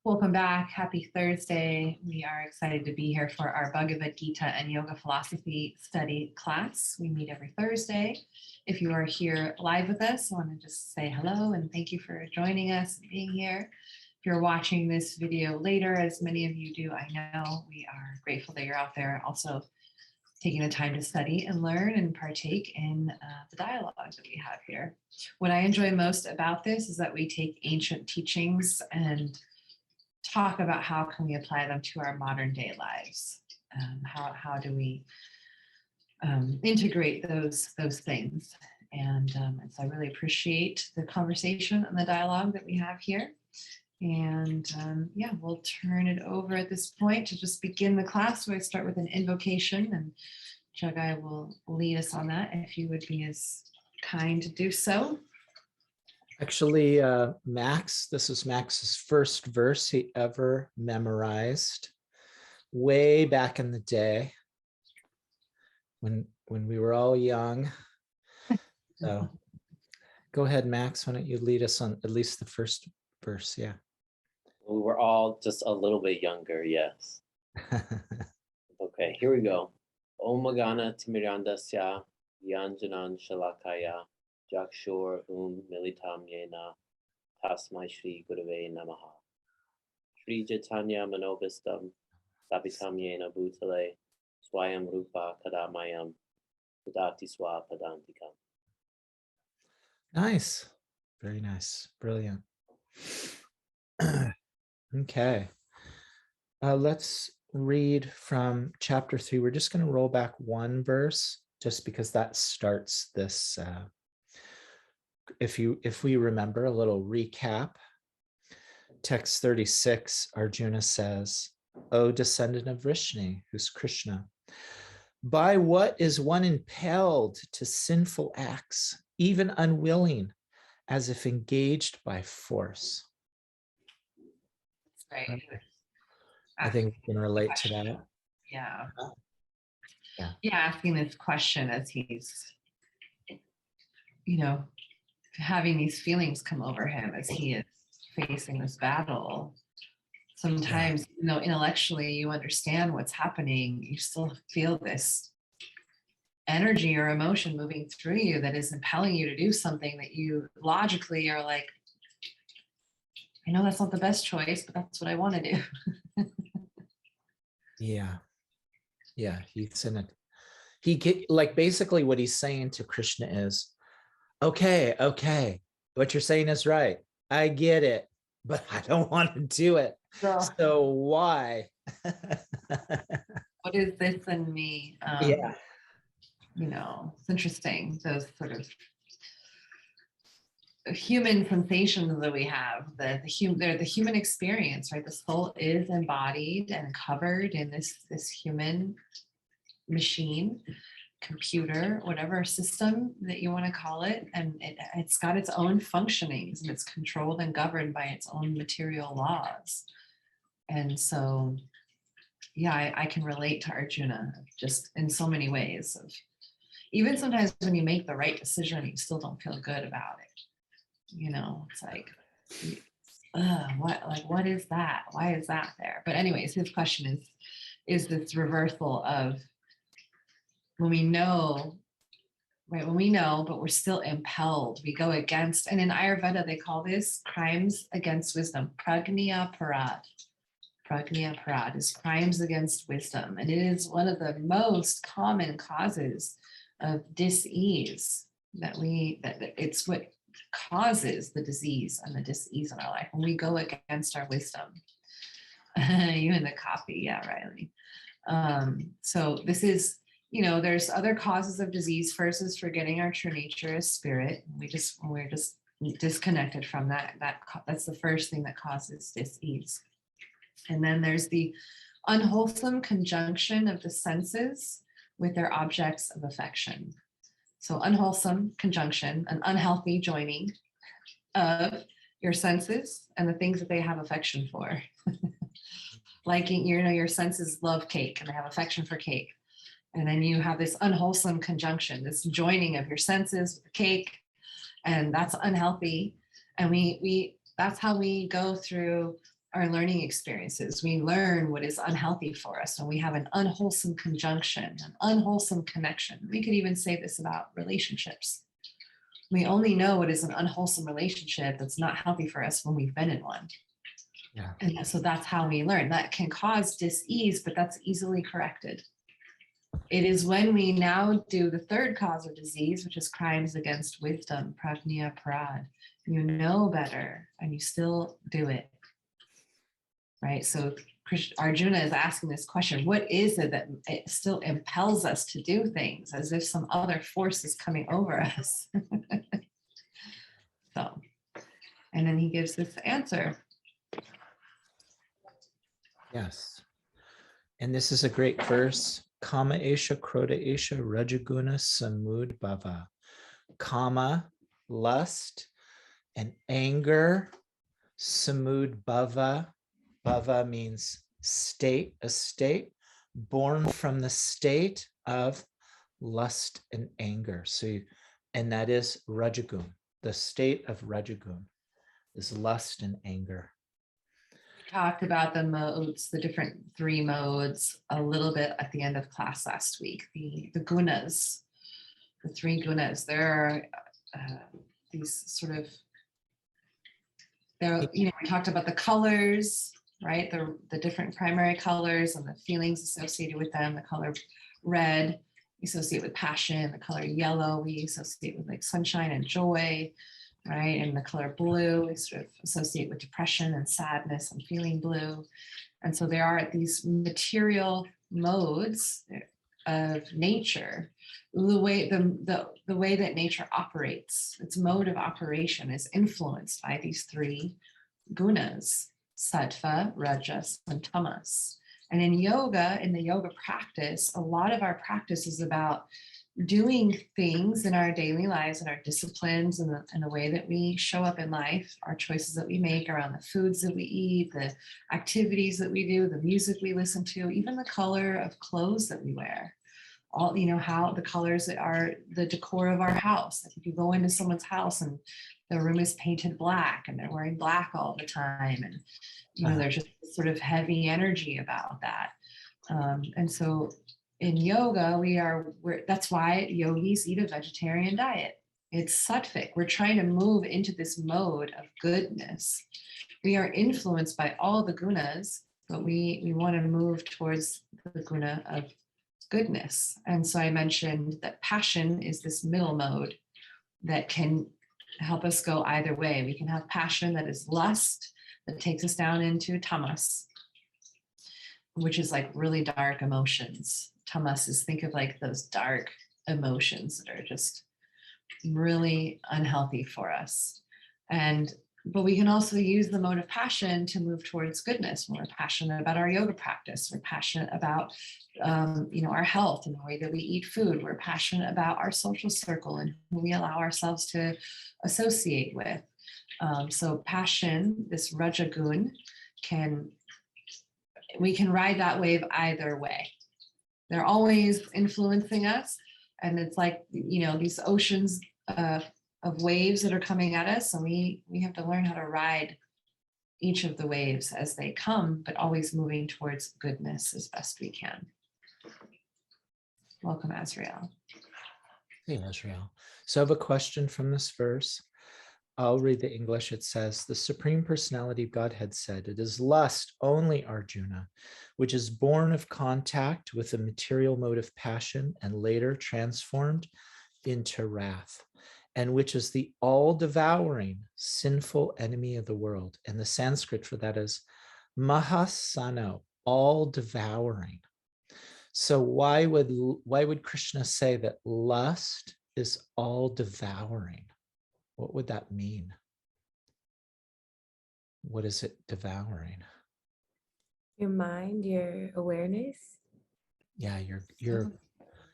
Welcome back. Happy Thursday. We are excited to be here for our Bhagavad Gita and Yoga Philosophy study class. We meet every Thursday. If you are here live with us, I want to just say hello and thank you for joining us and being here. If you're watching this video later, as many of you do, I know, we are grateful that you're out there also taking the time to study and learn and partake in the dialogue that we have here. What I enjoy most about this is that we take ancient teachings and talk about how can we apply them to our modern day lives. How do we integrate those things? And so I really appreciate the conversation and the dialogue that we have here. And yeah, we'll turn it over at this point to just begin the class. So I start with an invocation, and Jagai will lead us on that if you would be as kind to do so. Actually, Max, this is Max's first verse he ever memorized way back in the day when we were all young. So go ahead, Max. Why don't you lead us on at least the first verse? Yeah. We were all just a little bit younger, yes. Okay, here we go. Om Magana Timirandasya Yanjanan Shalakaya Jakshur Militam Yena Tasmai Shri Gurave Namaha Shri Chaitanya Manobhistam Sabitam Yena Bhutale Swayam Rupa Kadamayam Padati Swa Padantikam. Nice. Very nice. Brilliant. Okay. Let's read from chapter 3. We're just going to roll back one verse just because that starts this. If we remember a little recap, text 36, Arjuna says, "O descendant of Vrishni," who's Krishna, "by what is one impelled to sinful acts, even unwilling, as if engaged by force?" Right. I think we can relate to that. Yeah. Yeah. Yeah, asking this question as he's, having these feelings come over him as he is facing this battle. Sometimes, intellectually you understand what's happening, you still feel this energy or emotion moving through you that is impelling you to do something that you logically are like, I know that's not the best choice, but that's what I want to do. Yeah. He's in it. Like basically what he's saying to Krishna is, okay, what you're saying is right. I get it, but I don't want to do it. So why? What is this in me? Yeah. It's interesting. Those sort of human sensations that we have, they're the human experience, right? The soul is embodied and covered in this human machine, computer, whatever system that you want to call it, and it's got its own functionings, and it's controlled and governed by its own material laws. And so yeah, I can relate to Arjuna just in so many ways. Of even sometimes when you make the right decision, you still don't feel good about it. It's like, what is that? Why is that there? But anyways, his question is this reversal of when we know, right? When we know, but we're still impelled, we go against, and in Ayurveda, they call this crimes against wisdom. Pragnya Parad. Pragnya Parad is crimes against wisdom. And it is one of the most common causes of dis-ease that it's what causes the disease and the dis-ease in our life when we go against our wisdom. You and the coffee, yeah, Riley. So this is, there's other causes of disease. First is forgetting our true nature as spirit. We're just disconnected from that. That's the first thing that causes dis-ease. And then there's the unwholesome conjunction of the senses with their objects of affection. So unwholesome conjunction, an unhealthy joining of your senses and the things that they have affection for. Liking, your senses love cake and they have affection for cake. And then you have this unwholesome conjunction, this joining of your senses with the cake, and that's unhealthy. And we that's how we go through our learning experiences. We learn what is unhealthy for us, and we have an unwholesome conjunction, an unwholesome connection. We could even say this about relationships. We only know what is an unwholesome relationship that's not healthy for us when we've been in one. Yeah. And so that's how we learn. That can cause dis-ease, but that's easily corrected. It is when we now do the third cause of disease, which is crimes against wisdom, prajna parad. You know better and you still do it. Right? So Arjuna is asking this question, what is it that it still impels us to do things as if some other force is coming over us? So, and then he gives this answer. Yes. And this is a great verse. Kama esha kroda esha rajaguna samud bhava. Kama, lust, and anger, samud bhava. Bhava means state, a state, born from the state of lust and anger. And that is rajagun. The state of rajagun is lust and anger. Talked about the modes, the different three modes a little bit at the end of class last week. The gunas, the three gunas. There are these sort of, we talked about the colors, right? The different primary colors and the feelings associated with them. The color red we associate with passion. The color yellow we associate with like sunshine and joy. Right? And the color blue we sort of associate with depression and sadness and feeling blue. And so there are these material modes of nature, the way that nature operates, its mode of operation is influenced by these three gunas, sattva, rajas, and tamas. And in the yoga practice, a lot of our practice is about doing things in our daily lives and our disciplines and the way that we show up in life, our choices that we make around the foods that we eat, the activities that we do, the music we listen to, even the color of clothes that we wear. All, how the colors that are the decor of our house. Like if you go into someone's house and the room is painted black and they're wearing black all the time, and there's just sort of heavy energy about that. And so in yoga, that's why yogis eat a vegetarian diet. It's sattvic. We're trying to move into this mode of goodness. We are influenced by all the gunas, but we want to move towards the guna of goodness. And so I mentioned that passion is this middle mode that can help us go either way. We can have passion that is lust, that takes us down into tamas, which is like really dark emotions. Tamas is, think of like those dark emotions that are just really unhealthy for us. But we can also use the mode of passion to move towards goodness. When we're passionate about our yoga practice, we're passionate about our health and the way that we eat food. We're passionate about our social circle and who we allow ourselves to associate with. So passion, this rajagun, we can ride that wave either way. They're always influencing us. And it's like, these oceans of waves that are coming at us. And we have to learn how to ride each of the waves as they come, but always moving towards goodness as best we can. Welcome, Azrael. Hey, Azrael. So I have a question from this verse. I'll read the English. It says, the Supreme Personality of Godhead said, it is lust only, Arjuna, which is born of contact with the material mode of passion and later transformed into wrath, and which is the all-devouring sinful enemy of the world. And the Sanskrit for that is mahasano, all-devouring. So why would Krishna say that lust is all-devouring? What would that mean? What is it devouring? Your mind, your awareness. Yeah, your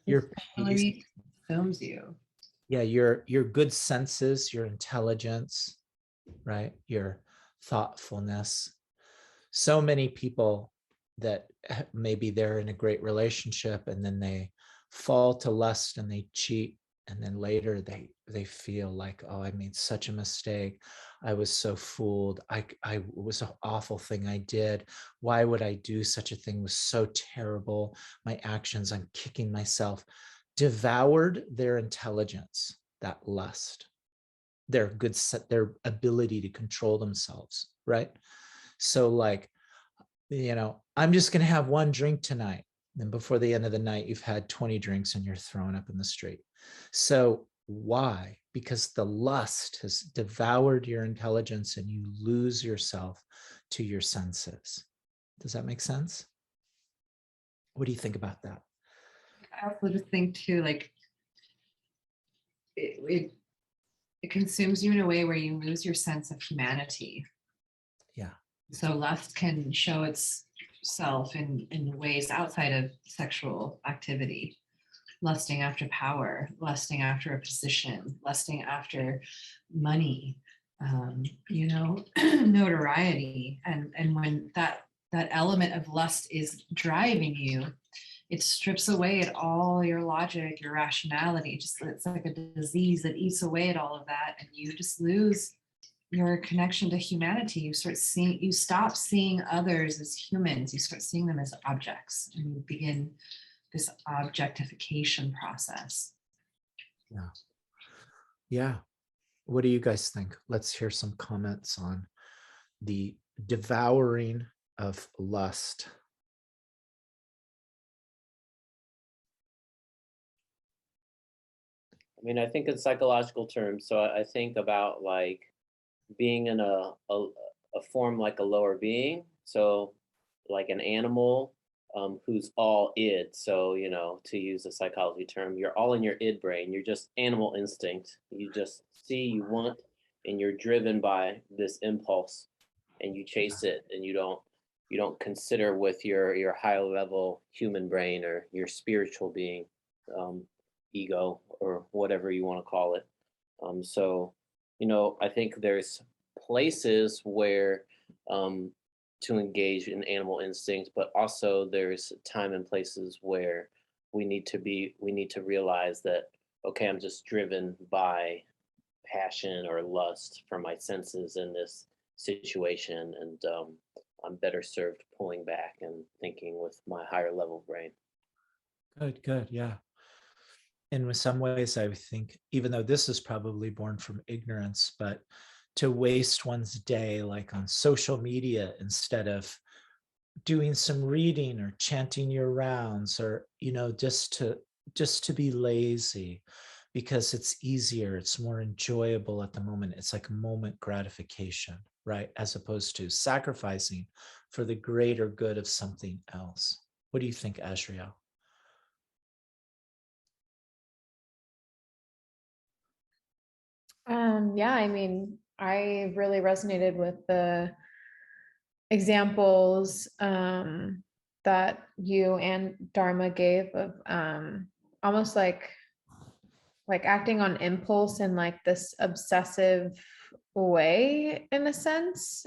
It consumes you. Yeah, your good senses, your intelligence, right? Your thoughtfulness. So many people that maybe they're in a great relationship and then they fall to lust and they cheat And then later they feel like, oh, I made such a mistake. I was so fooled. I was an awful thing I did. Why would I do such a thing? It was so terrible. My actions, I'm kicking myself. Devoured their intelligence, that lust, their their ability to control themselves, right? So like, I'm just going to have one drink tonight. And before the end of the night, you've had 20 drinks and you're thrown up in the street. So why? Because the lust has devoured your intelligence and you lose yourself to your senses. Does that make sense? What do you think about that? I also just think too, like it consumes you in a way where you lose your sense of humanity. Yeah. So lust can show itself in ways outside of sexual activity, lusting after power, lusting after a position, lusting after money, notoriety. And when that element of lust is driving you, it strips away at all your logic, your rationality. Just it's like a disease that eats away at all of that, and you just lose your connection to humanity. You stop seeing others as humans. You start seeing them as objects, and you begin this objectification process. Yeah. Yeah. What do you guys think? Let's hear some comments on the devouring of lust. I mean, I think in psychological terms, so I think about like being in a form like a lower being. So like an animal who's all id. So, to use a psychology term, you're all in your id brain. You're just animal instinct. You just see, you want, and you're driven by this impulse and you chase it, and you don't consider with your high level human brain or your spiritual being, ego, or whatever you want to call it. So, I think there's places where to engage in animal instincts, but also there's time and places where we need to realize that, okay, I'm just driven by passion or lust for my senses in this situation, and I'm better served pulling back and thinking with my higher level brain. Good. Yeah. In some ways, I think, even though this is probably born from ignorance, but to waste one's day like on social media instead of doing some reading or chanting your rounds, or just to be lazy because it's easier, it's more enjoyable at the moment. It's like moment gratification, right? As opposed to sacrificing for the greater good of something else. What do you think, Azriel? Yeah, I mean, I really resonated with the examples that you and Dharma gave of almost like acting on impulse in like this obsessive way, in a sense,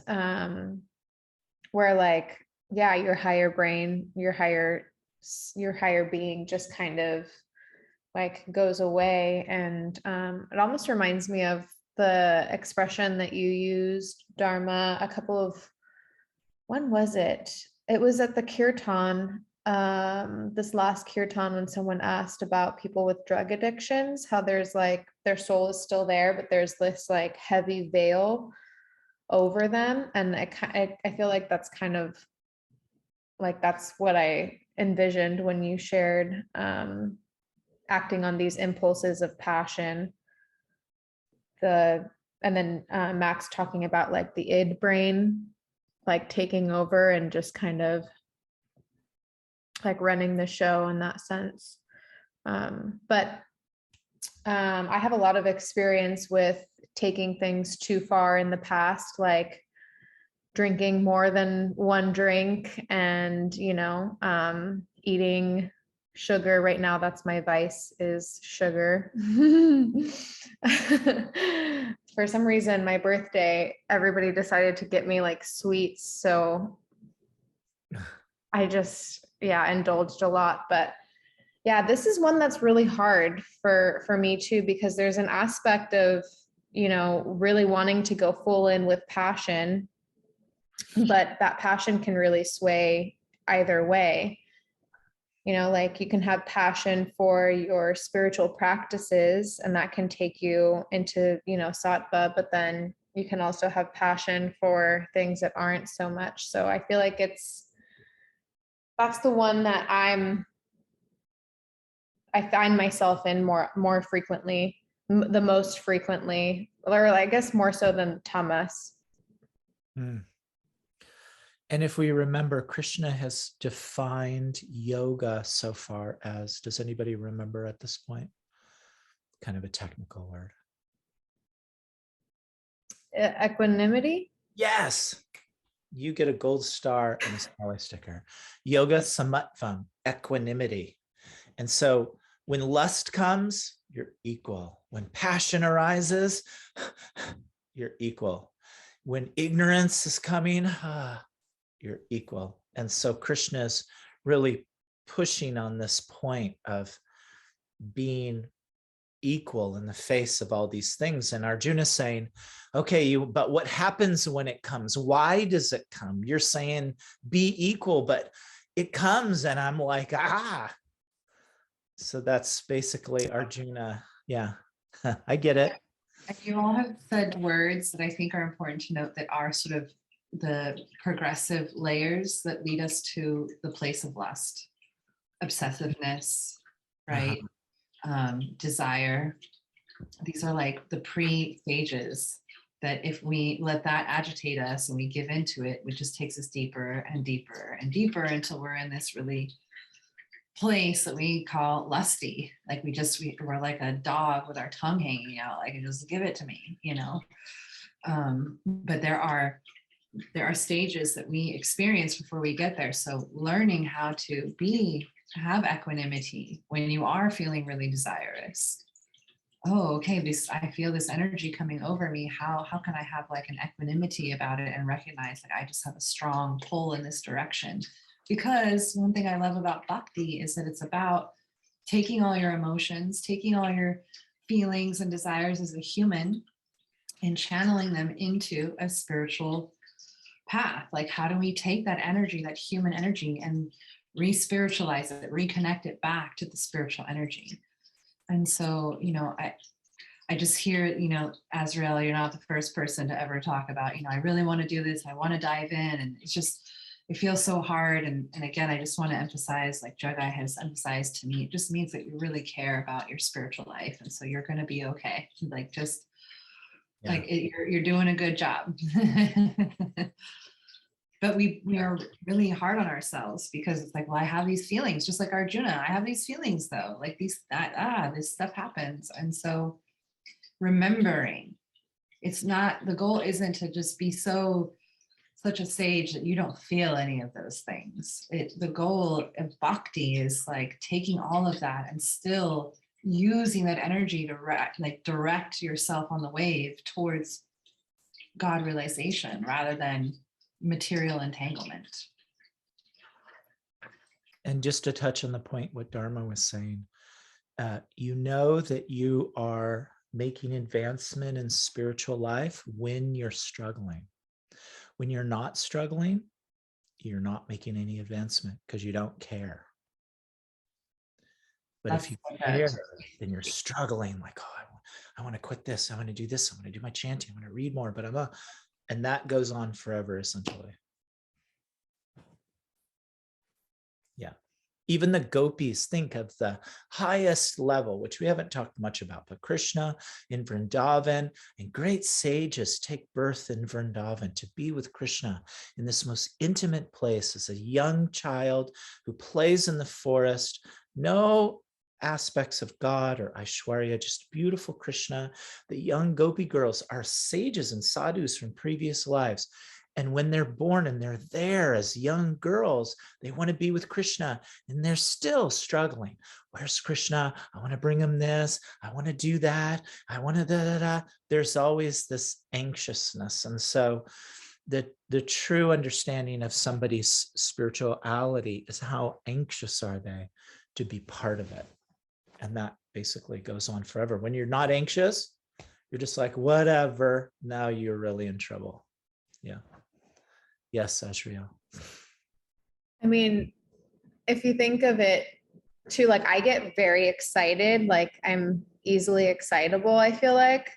where like, yeah, your higher brain, your higher being just kind of like goes away. And it almost reminds me of the expression that you used, Dharma, a couple of, when was it? It was at the kirtan, this last kirtan, when someone asked about people with drug addictions, how there's like their soul is still there, but there's this like heavy veil over them. And I feel like that's kind of like, that's what I envisioned when you shared acting on these impulses of passion. And then Max talking about like the id brain like taking over and just kind of like running the show in that sense. But I have a lot of experience with taking things too far in the past, like drinking more than one drink and, eating sugar. Right now, that's my vice, is sugar. For some reason, my birthday, everybody decided to get me like sweets. So I just, indulged a lot. But Yeah, this is one that's really hard for me too, because there's an aspect of, really wanting to go full in with passion, but that passion can really sway either way. Like you can have passion for your spiritual practices, and that can take you into, sattva, but then you can also have passion for things that aren't so much. So I feel like that's the one that I find myself in more frequently, the most frequently, or I guess more so than tamas. Hmm. And if we remember, Krishna has defined yoga so far as, does anybody remember at this point? Kind of a technical word. Equanimity. Yes, you get a gold star and a smiley sticker. Yoga samatvam, equanimity. And so when lust comes, you're equal. When passion arises, you're equal. When ignorance is coming, you're equal. And so Krishna is really pushing on this point of being equal in the face of all these things. And Arjuna is saying, okay, but what happens when it comes? Why does it come? You're saying be equal, but it comes. And I'm like, So that's basically Arjuna. Yeah, I get it. And you all have said words that I think are important to note that are sort of the progressive layers that lead us to the place of lust, obsessiveness, right? Desire. These are like the pre-stages that if we let that agitate us and we give into it, it just takes us deeper and deeper and deeper until we're in this really place that we call lusty. Like we're like a dog with our tongue hanging out, like just give it to me, but there are stages that we experience before we get there. So learning how to have equanimity when you are feeling really desirous. Oh, okay, I feel this energy coming over me. How can I have like an equanimity about it and recognize that I just have a strong pull in this direction? Because one thing I love about bhakti is that it's about taking all your emotions, taking all your feelings and desires as a human and channeling them into a spiritual path. Like, how do we take that energy, that human energy, and re-spiritualize it, reconnect it back to the spiritual energy? And so, I just hear, Azrael, you're not the first person to ever talk about, I really want to do this. I want to dive in. And it feels so hard. And again, I just want to emphasize, like Jagai has emphasized to me, it just means that you really care about your spiritual life. And so you're going to be okay. Like, just you're doing a good job. But we are really hard on ourselves because it's like, well, I have these feelings, just like Arjuna. I have these feelings though, like this stuff happens. And so remembering, the goal isn't to just be such a sage that you don't feel any of those things. The goal of bhakti is like taking all of that and still using that energy to direct yourself on the wave towards God realization rather than material entanglement. And just to touch on the point what Dharma was saying, you know that you are making advancement in spiritual life when you're struggling. When you're not struggling, you're not making any advancement because you don't care. But if you care, then you're struggling, like, I want to quit this. I want to do this. I want to do my chanting. I want to read more, but and that goes on forever, essentially. Yeah. Even the gopis, think of the highest level, which we haven't talked much about, but Krishna in Vrindavan, and great sages take birth in Vrindavan to be with Krishna in this most intimate place as a young child who plays in the forest, no aspects of God or Aishwarya, just beautiful Krishna. The young gopi girls are sages and sadhus from previous lives. And when they're born and they're there as young girls, they want to be with Krishna and they're still struggling. Where's Krishna? I want to bring him this. I want to do that. I want to There's always this anxiousness. And so the true understanding of somebody's spirituality is how anxious are they to be part of it. And that basically goes on forever. When you're not anxious, you're just like, whatever. Now you're really in trouble. Yeah. Yes, Ashriel. I mean, if you think of it too, like I get very excited, like I'm easily excitable, I feel like.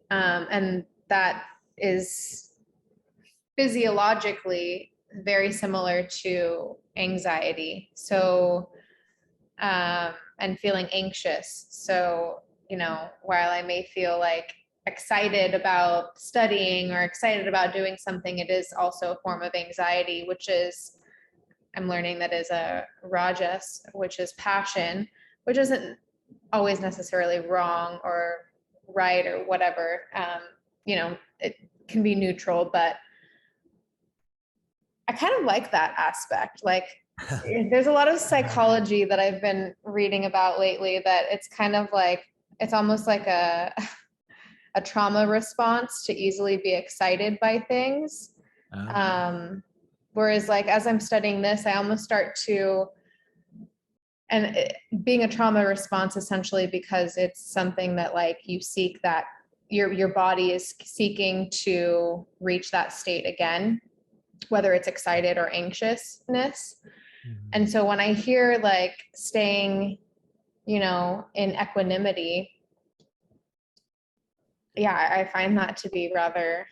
And that is physiologically very similar to anxiety. So, and feeling anxious. So, you know, while I may feel like excited about studying or excited about doing something, it is also a form of anxiety, which is, I'm learning that is a rajas, which is passion, which isn't always necessarily wrong or right or whatever. You know, it can be neutral, but I kind of like that aspect. Like there's a lot of psychology that I've been reading about lately that it's kind of like, it's almost like a trauma response to easily be excited by things. Whereas like, as I'm studying this, I almost start to, and being a trauma response essentially because it's something that like you seek, that your body is seeking to reach that state again, whether it's excited or anxiousness. And so when I hear like staying, you know, in equanimity, yeah, I find that to be rather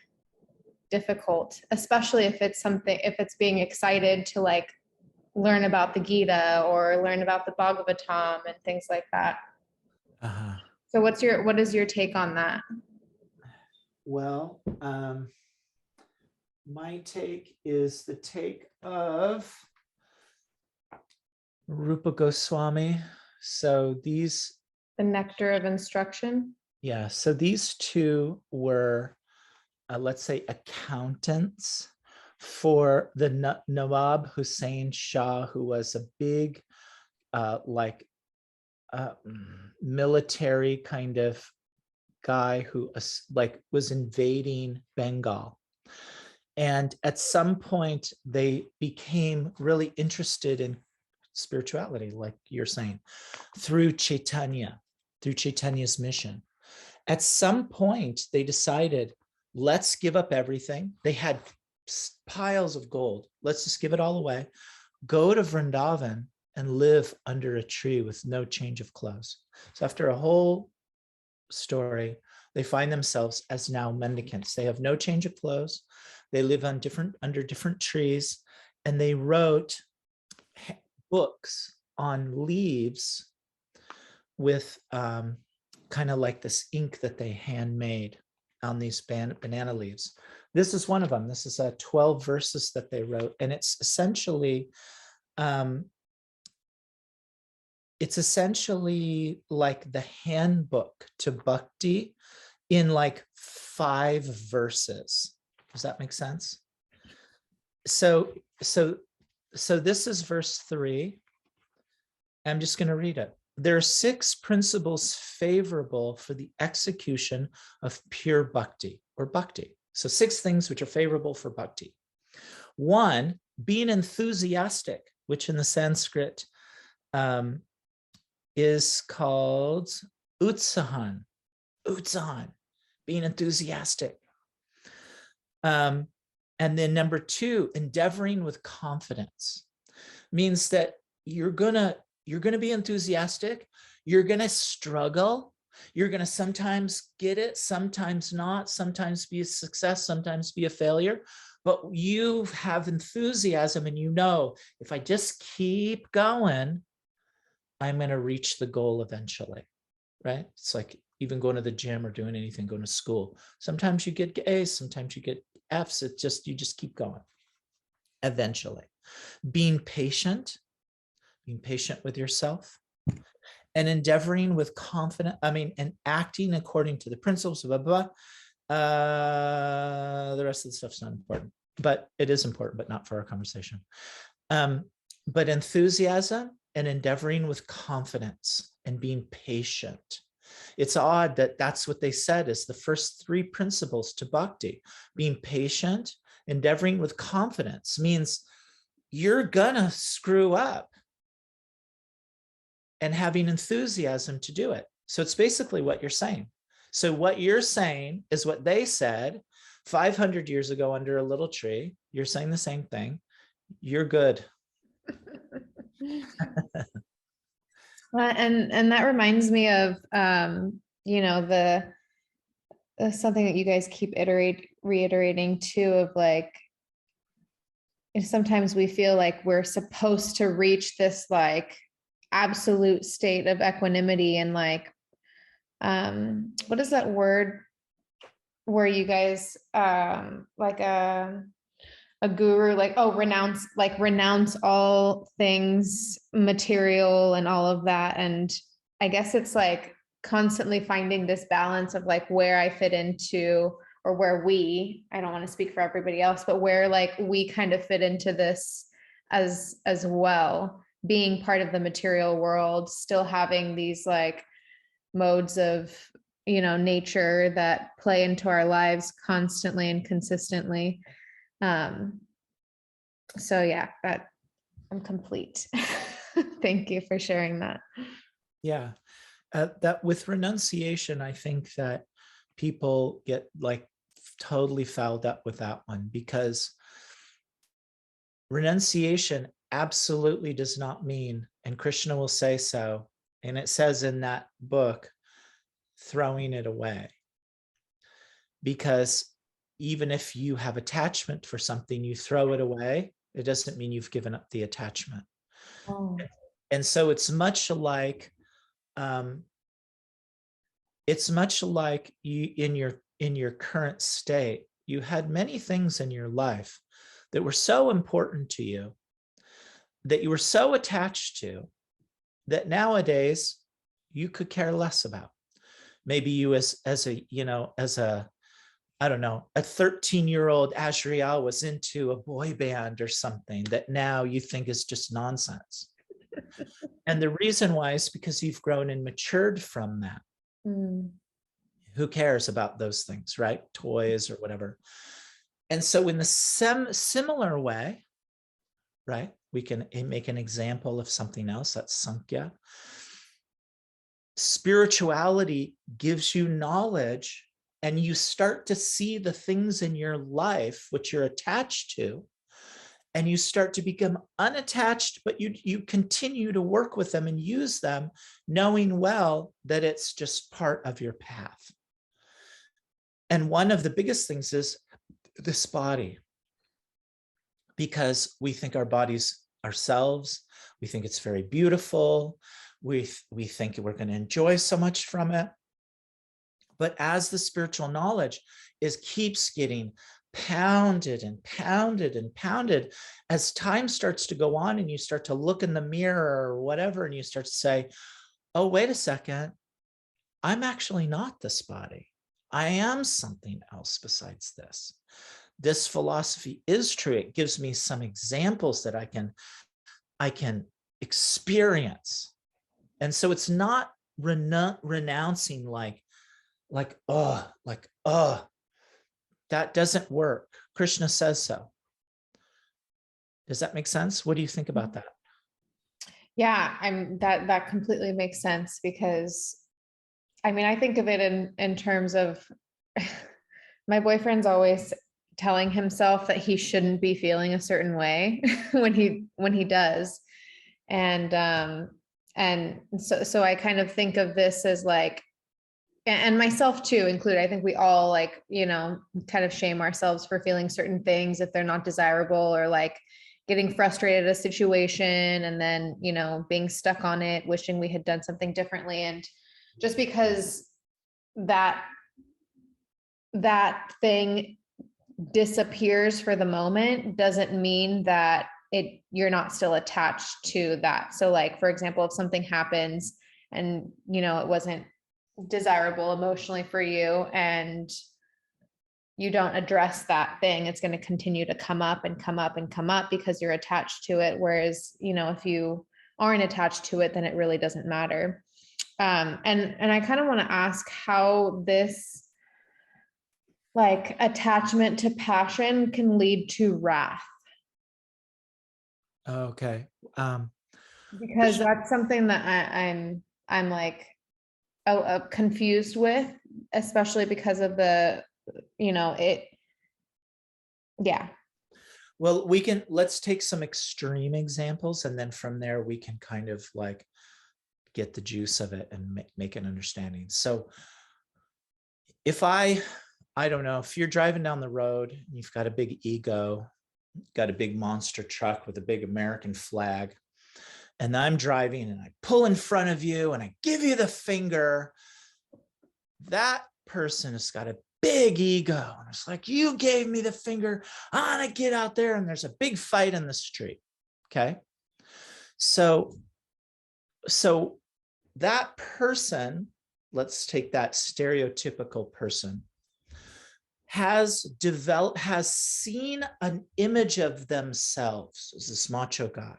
difficult, especially if it's something, if it's being excited to like learn about the Gita or learn about the Bhagavatam and things like that. So what is your take on that? Well, my take is the take of Rupa Goswami. So these, The nectar of instruction. yeah, so these two were, let's say, accountants for the Nawab Hussain Shah, who was a big, military kind of guy who like was invading Bengal. And at some point, they became really interested in spirituality, like you're saying, through Chaitanya's mission. At some point, they decided, let's give up everything. They had piles of gold. Let's just give it all away. Go to Vrindavan and live under a tree with no change of clothes. So after a whole story, they find themselves as now mendicants. They have no change of clothes. They live on under different trees, and they wrote books on leaves with kind of like this ink that they handmade on these banana leaves. This is one of them. This is 12 verses that they wrote, and it's essentially like the handbook to bhakti in like 5 verses. Does that make sense? So this is verse 3. I'm just going to read it. There are 6 principles favorable for the execution of pure bhakti or bhakti. So 6 things which are favorable for bhakti. 1, being enthusiastic, which in the Sanskrit is called utsahan, being enthusiastic. And then number 2, endeavoring with confidence, means that you're gonna be enthusiastic. You're gonna struggle. You're gonna sometimes get it, sometimes not, sometimes be a success, sometimes be a failure. But you have enthusiasm, and you know, if I just keep going, I'm gonna reach the goal eventually, right? It's like even going to the gym or doing anything, going to school. Sometimes you get A's, sometimes you get F's. It's just, you just keep going eventually. Being patient with yourself, and endeavoring with and acting according to the principles of blah. The rest of the stuff's not important, but it is important, but not for our conversation. But enthusiasm and endeavoring with confidence and being patient. It's odd that that's what they said is the first 3 principles to bhakti. Being patient, endeavoring with confidence means you're gonna screw up. and having enthusiasm to do it. So it's basically what you're saying. So what you're saying is what they said 500 years ago under a little tree. You're saying the same thing. You're good. And that reminds me of the something that you guys keep reiterating too, of like, sometimes we feel like we're supposed to reach this like absolute state of equanimity, and like, what is that word where you guys like a guru, like, oh, renounce all things material and all of that. And I guess it's like constantly finding this balance of like where I fit into, or where I don't want to speak for everybody else, but where like we kind of fit into this as well, being part of the material world, still having these like modes of, nature that play into our lives constantly and consistently. So yeah, that I'm complete. Thank you for sharing that. Yeah. That with renunciation, I think that people get like totally fouled up with that one, because renunciation absolutely does not mean, and Krishna will say so, and it says in that book, throwing it away. Because even if you have attachment for something, you throw it away, it doesn't mean you've given up the attachment. Oh. And so it's much like you in your current state, you had many things in your life that were so important to you, that you were so attached to, that nowadays you could care less about. Maybe you as a I don't know, a 13-year-old Azrael was into a boy band or something that now you think is just nonsense. And the reason why is because you've grown and matured from that. Mm. Who cares about those things, right? Toys or whatever. And so in the similar way, right, we can make an example of something else, that's Sankhya. Spirituality gives you knowledge, and you start to see the things in your life which you're attached to, and you start to become unattached, but you continue to work with them and use them, knowing well that it's just part of your path. And one of the biggest things is this body, because we think our bodies ourselves, we think it's very beautiful, we think we're going to enjoy so much from it. But as the spiritual knowledge keeps getting pounded and pounded and pounded, as time starts to go on and you start to look in the mirror or whatever, and you start to say, oh, wait a second, I'm actually not this body. I am something else besides this. This philosophy is true. It gives me some examples that I can experience. And so it's not renouncing like, that doesn't work. Krishna says so. Does that make sense? What do you think about that? Yeah, that completely makes sense, because I mean, I think of it in terms of my boyfriend's always telling himself that he shouldn't be feeling a certain way when he does. And so I kind of think of this as like, and myself too included, I think we all like, kind of shame ourselves for feeling certain things if they're not desirable, or like getting frustrated at a situation and then, being stuck on it, wishing we had done something differently. And just because that thing disappears for the moment doesn't mean that you're not still attached to that. So like, for example, if something happens and, it wasn't desirable emotionally for you, and you don't address that thing, it's going to continue to come up and come up and come up because you're attached to it. Whereas, if you aren't attached to it, then it really doesn't matter. And I kind of want to ask how this like attachment to passion can lead to wrath. Okay. Because that's something that I'm like confused with, especially because of the, yeah. Well, let's take some extreme examples, and then from there we can kind of like get the juice of it and make an understanding. So if I don't know, if you're driving down the road and you've got a big ego, got a big monster truck with a big American flag, and I'm driving and I pull in front of you and I give you the finger, that person has got a big ego. And it's like, you gave me the finger, I'm gonna get out there, and there's a big fight in the street. Okay. So that person, let's take that stereotypical person, has seen an image of themselves as this macho guy.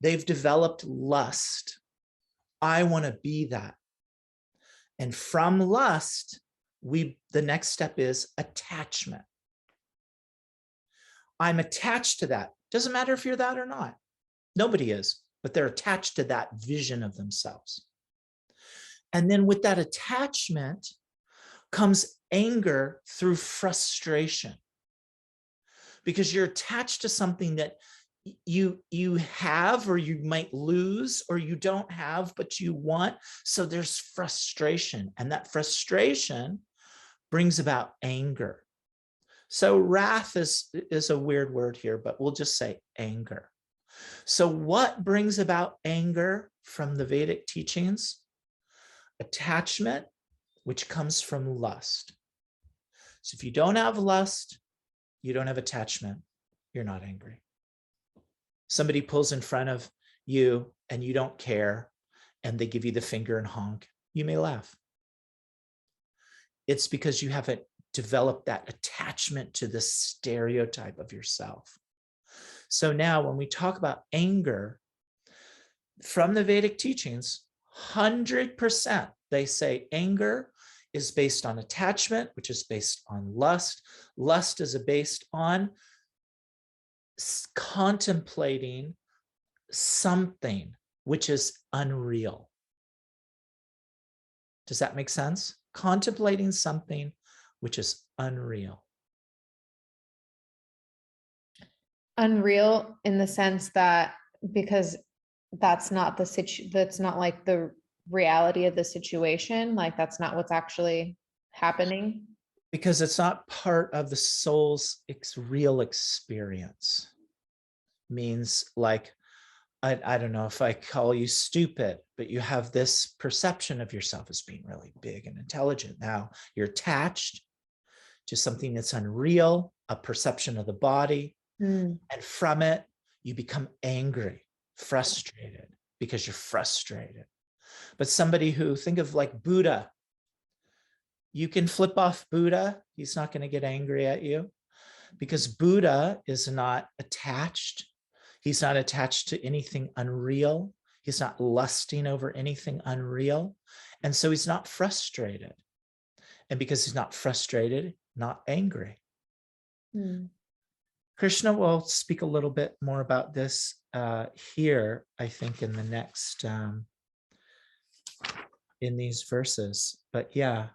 They've developed lust. I want to be that. And from lust, the next step is attachment. I'm attached to that. Doesn't matter if you're that or not. Nobody is, but they're attached to that vision of themselves. And then with that attachment comes anger through frustration, because you're attached to something that you have, or you might lose, or you don't have, but you want. So there's frustration, and that frustration brings about anger. So wrath is a weird word here, but we'll just say anger. So what brings about anger from the Vedic teachings? Attachment, which comes from lust. So if you don't have lust, you don't have attachment, you're not angry. Somebody pulls in front of you and you don't care, and they give you the finger and honk, you may laugh. It's because you haven't developed that attachment to the stereotype of yourself. So now when we talk about anger, from the Vedic teachings, 100% they say anger is based on attachment, which is based on lust. Lust is based on contemplating something which is unreal. Does that make sense? Contemplating something which is unreal. Unreal in the sense that, because that's not that's not like the reality of the situation, like that's not what's actually happening. Because it's not part of the soul's real experience. Means like, I don't know if I call you stupid, but you have this perception of yourself as being really big and intelligent. Now you're attached to something that's unreal, a perception of the body. And from it, you become angry, frustrated, because you're frustrated. But somebody who, think of like Buddha, you can flip off Buddha. He's not going to get angry at you, because Buddha is not attached. He's not attached to anything unreal. He's not lusting over anything unreal. And so he's not frustrated. And because he's not frustrated, not angry. Krishna will speak a little bit more about this here, I think, in the next, in these verses. But yeah,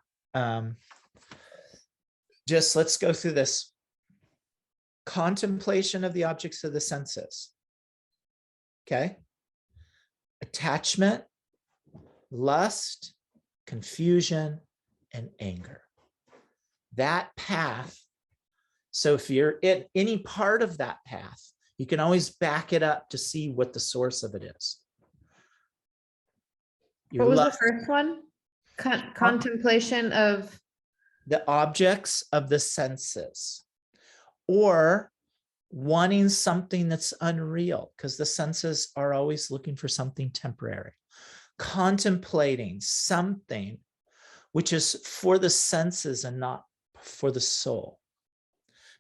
just let's go through this. Contemplation of the objects of the senses. Okay. Attachment, lust, confusion, and anger. That path. So if you're in any part of that path, you can always back it up to see what the source of it is. What was the first one? Contemplation of the objects of the senses, or wanting something that's unreal, because the senses are always looking for something temporary. Contemplating something which is for the senses and not for the soul.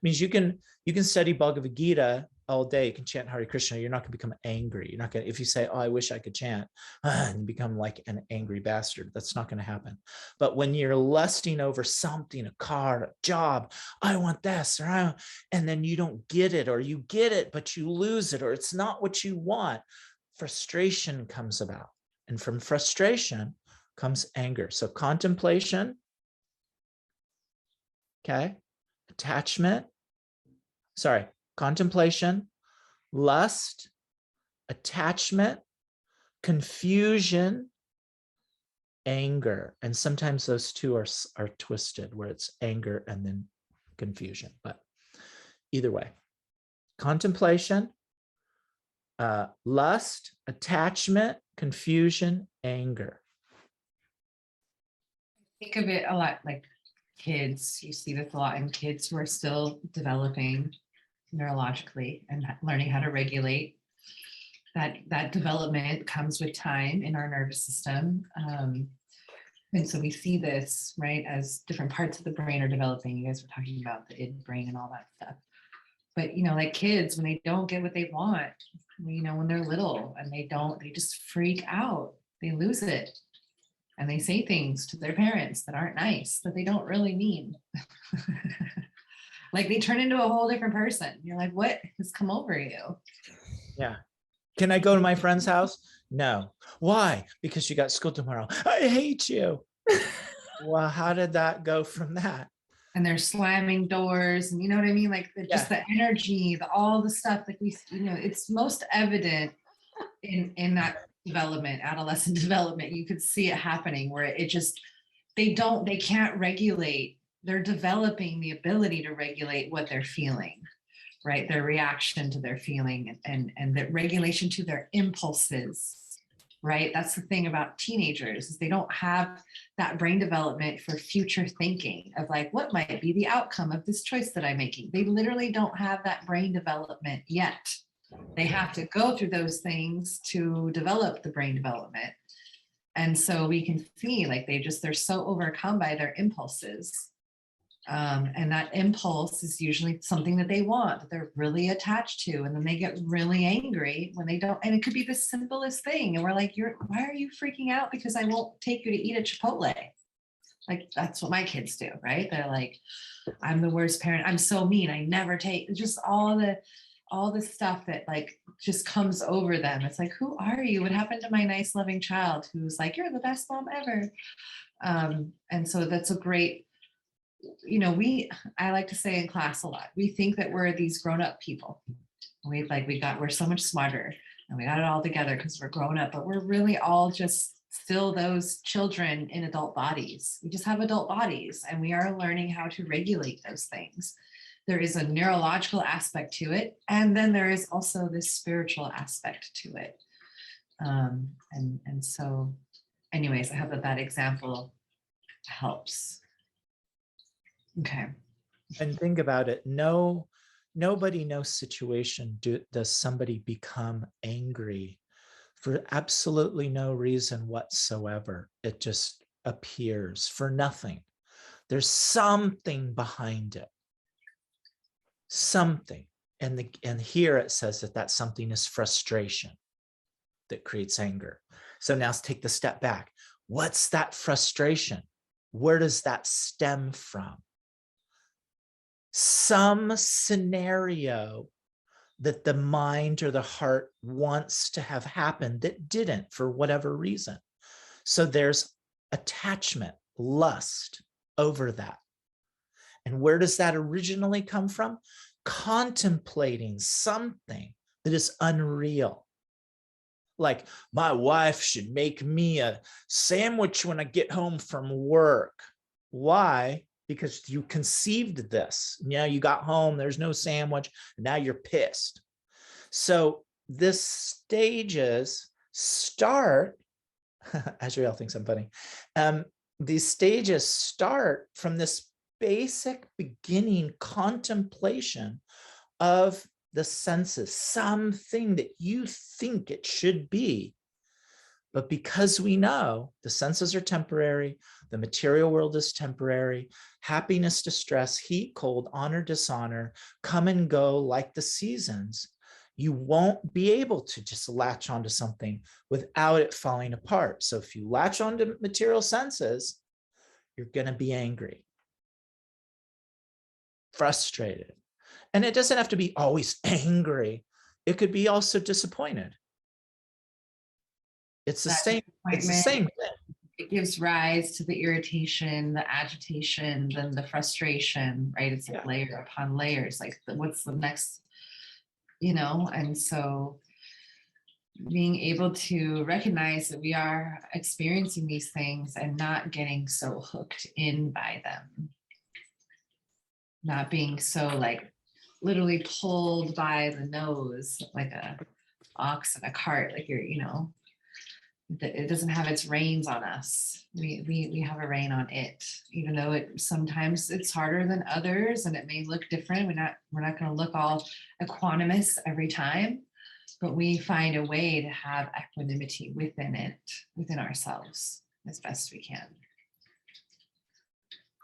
Means you can study Bhagavad Gita all day, you can chant Hare Krishna, you're not going to become angry. You're not going to, if you say, oh, I wish I could chant, and become like an angry bastard, that's not going to happen. But when you're lusting over something, a car, a job, I want this, and then you don't get it, or you get it, but you lose it, or it's not what you want, frustration comes about. And from frustration comes anger. So contemplation, okay, attachment, contemplation, lust, attachment, confusion, anger. And sometimes those two are twisted, where it's anger and then confusion. But either way, contemplation, lust, attachment, confusion, anger. Think of it a lot like kids. You see this a lot in kids who are still developing neurologically and learning how to regulate. That development comes with time in our nervous system. And so we see this, right, as different parts of the brain are developing. You guys were talking about the id brain and all that stuff. But, like kids, when they don't get what they want, when they're little and they just freak out, they lose it. And they say things to their parents that aren't nice, that they don't really mean. Like they turn into a whole different person. You're like, what has come over you? Yeah. Can I go to my friend's house? No. Why? Because you got school tomorrow. I hate you. Well, how did that go from that? And they're slamming doors, and you know what I mean? Like just the energy, all the stuff, like it's most evident in that development, adolescent development. You could see it happening where it just, they can't regulate. They're developing the ability to regulate what they're feeling, right? Their reaction to their feeling and the regulation to their impulses, right? That's the thing about teenagers, is they don't have that brain development for future thinking of like, what might be the outcome of this choice that I'm making? They literally don't have that brain development yet. They have to go through those things to develop the brain development. And so we can see like they're so overcome by their impulses. And that impulse is usually something that they want, that they're really attached to. And then they get really angry when they don't. And it could be the simplest thing. And we're like, why are you freaking out? Because I won't take you to eat at Chipotle. Like, that's what my kids do, right? They're like, I'm the worst parent. I'm so mean. I never take, just all the stuff that like just comes over them. It's like, who are you? What happened to my nice loving child who's like, you're the best mom ever? And so that's a great, I like to say in class a lot, we think that we're these grown-up people. We're so much smarter and we got it all together because we're grown up, but we're really all just still those children in adult bodies. We just have adult bodies and we are learning how to regulate those things. There is a neurological aspect to it. And then there is also this spiritual aspect to it. And so anyways, I hope that example helps. Okay. And think about it. Nobody knows situation does somebody become angry for absolutely no reason whatsoever. It just appears for nothing. There's something behind it. Something. And here it says that something is frustration that creates anger. So now let's take the step back. What's that frustration? Where does that stem from? Some scenario that the mind or the heart wants to have happen that didn't for whatever reason. So there's attachment, lust over that. And where does that originally come from? Contemplating something that is unreal. Like, my wife should make me a sandwich when I get home from work. Why? Because you conceived this. Now you got home, there's no sandwich, now you're pissed. So this stages start, Azrael thinks I'm funny. These stages start from this basic beginning contemplation of the senses, something that you think it should be. But because we know the senses are temporary, the material world is temporary, happiness, distress, heat, cold, honor, dishonor, come and go like the seasons, you won't be able to just latch onto something without it falling apart. So if you latch onto material senses, you're going to be angry, frustrated. And it doesn't have to be always angry. It could be also disappointed. It's the that same. It's the disappointment, same thing. it gives rise to the irritation, the agitation, then the frustration, right? It's like Yeah. layer upon layers. Like, what's the next, you know? And so being able to recognize that we are experiencing these things and not getting so hooked in by them, not being so like literally pulled by the nose like a ox in a cart, like you're, you know, it doesn't have its reins on us. We have a rein on it, even though it sometimes it's harder than others and it may look different. We're not going to look all equanimous every time, but we find a way to have equanimity within it, within ourselves as best we can.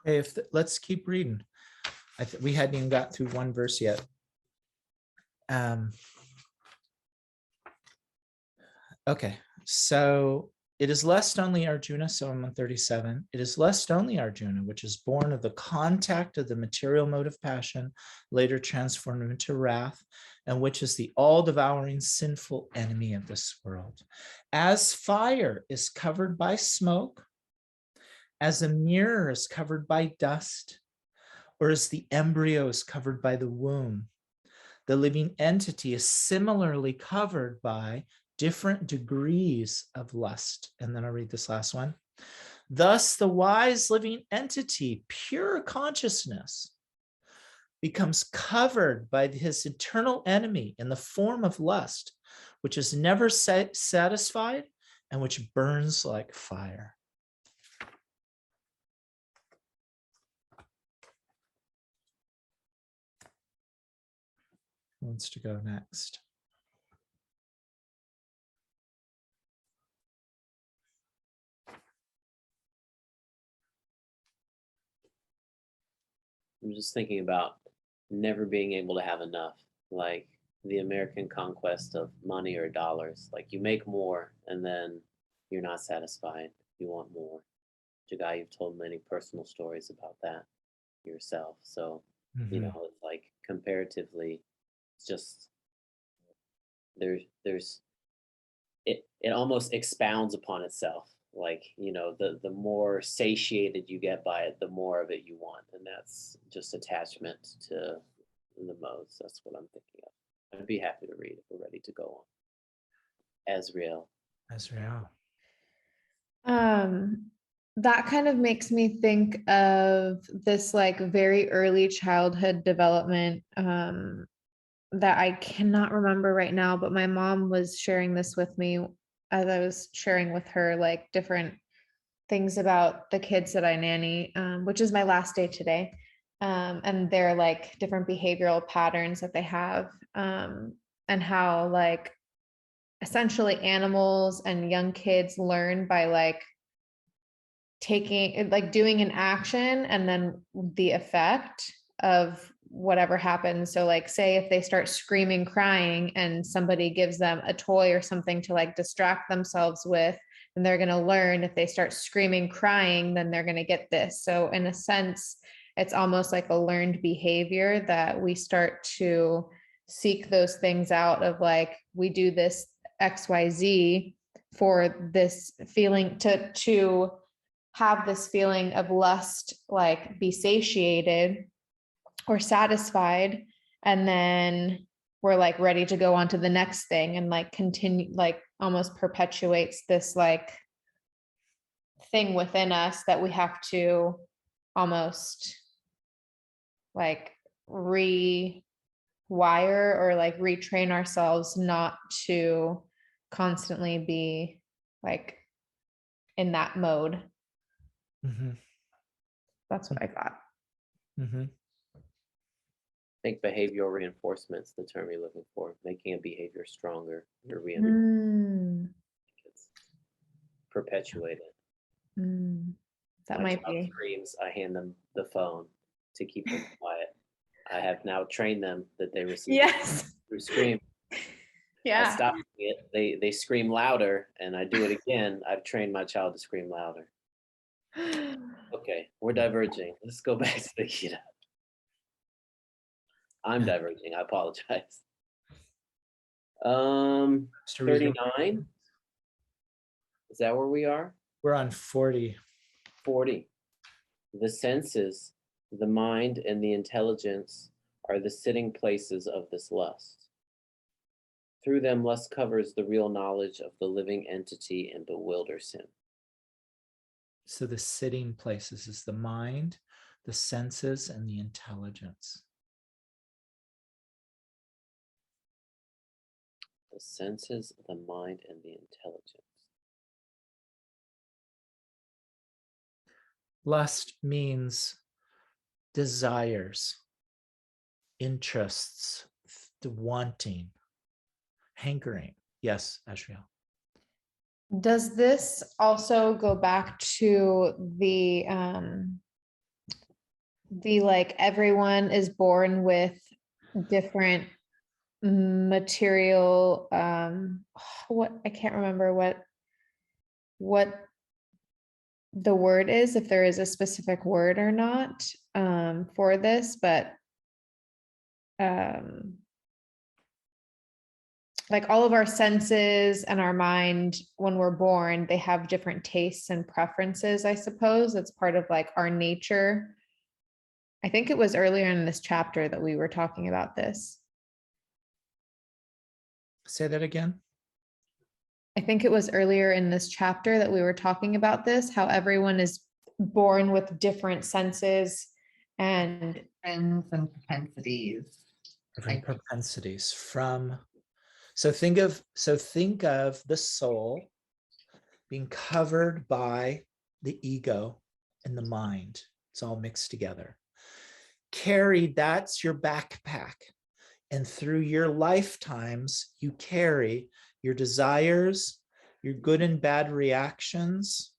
Hey, let's keep reading. We hadn't even got through one verse yet. Okay, so it is lest only Arjuna, so I'm on 37. It is lest only Arjuna, which is born of the contact of the material mode of passion, later transformed into wrath, and which is the all-devouring sinful enemy of this world. As fire is covered by smoke, as a mirror is covered by dust, or as the embryo is covered by the womb, the living entity is similarly covered by different degrees of lust. And then I'll read this last one. Thus, the wise living entity, pure consciousness, becomes covered by his eternal enemy in the form of lust, which is never satisfied and which burns like fire. Who wants to go next? I'm just thinking about never being able to have enough, like the American conquest of money or dollars. Like you make more and then you're not satisfied. You want more. Jagai, you've told many personal stories about that yourself. So, you know, it's like comparatively, it's just there's it almost expounds upon itself. Like, you know, the more satiated you get by it, the more of it you want. And that's just attachment to the modes. That's what I'm thinking of. I'd be happy to read if we're ready to go on. Azrael. That kind of makes me think of this like very early childhood development that I cannot remember right now, but my mom was sharing this with me as I was sharing with her like different things about the kids that I nanny, which is my last day today. And their like different behavioral patterns that they have, and how like essentially animals and young kids learn by like taking like doing an action and then the effect of whatever happens. So like say if they start screaming, crying, and somebody gives them a toy or something to like distract themselves with, and they're going to learn if they start screaming, crying, then they're going to get this. So in a sense, it's almost like a learned behavior that we start to seek those things out of like, we do this XYZ for this feeling to have this feeling of lust, like be satiated or satisfied. And then we're like ready to go on to the next thing and like continue, like almost perpetuates this like thing within us that we have to almost like rewire or like retrain ourselves not to constantly be like in that mode. That's what I got. I think behavioral reinforcement's the term you're looking for, making a behavior stronger or reinforcement. It's perpetuated. That My might child be. screams, I hand them the phone to keep them quiet. I have now trained them that they receive Yes. through scream. I Yeah. stop it. They scream louder, and I do it again. I've trained my child to scream louder. Okay, we're diverging. Let's go back to the Gita. I'm diverging. I apologize. 39. Is that where we are? We're on 40. 40. The senses, the mind, and the intelligence are the sitting places of this lust. Through them, lust covers the real knowledge of the living entity and bewilders him. So the sitting places is the mind, the senses, and the intelligence. The senses, the mind, and the intelligence. Lust means desires, interests, the wanting, hankering. Yes, Ashriel. Does this also go back to the like everyone is born with different material what I can't remember what the word is, if there is a specific word or not for this, but like all of our senses and our mind, when we're born, they have different tastes and preferences, I suppose. It's part of like our nature. I think it was earlier in this chapter that we were talking about this. Say that again. I think it was earlier in this chapter that we were talking about this, how everyone is born with different senses and Friends and propensities. Different propensities from. So think of the soul being covered by the ego and the mind. It's all mixed together. Carried, that's your backpack. And through your lifetimes, you carry your desires, your good and bad reactions.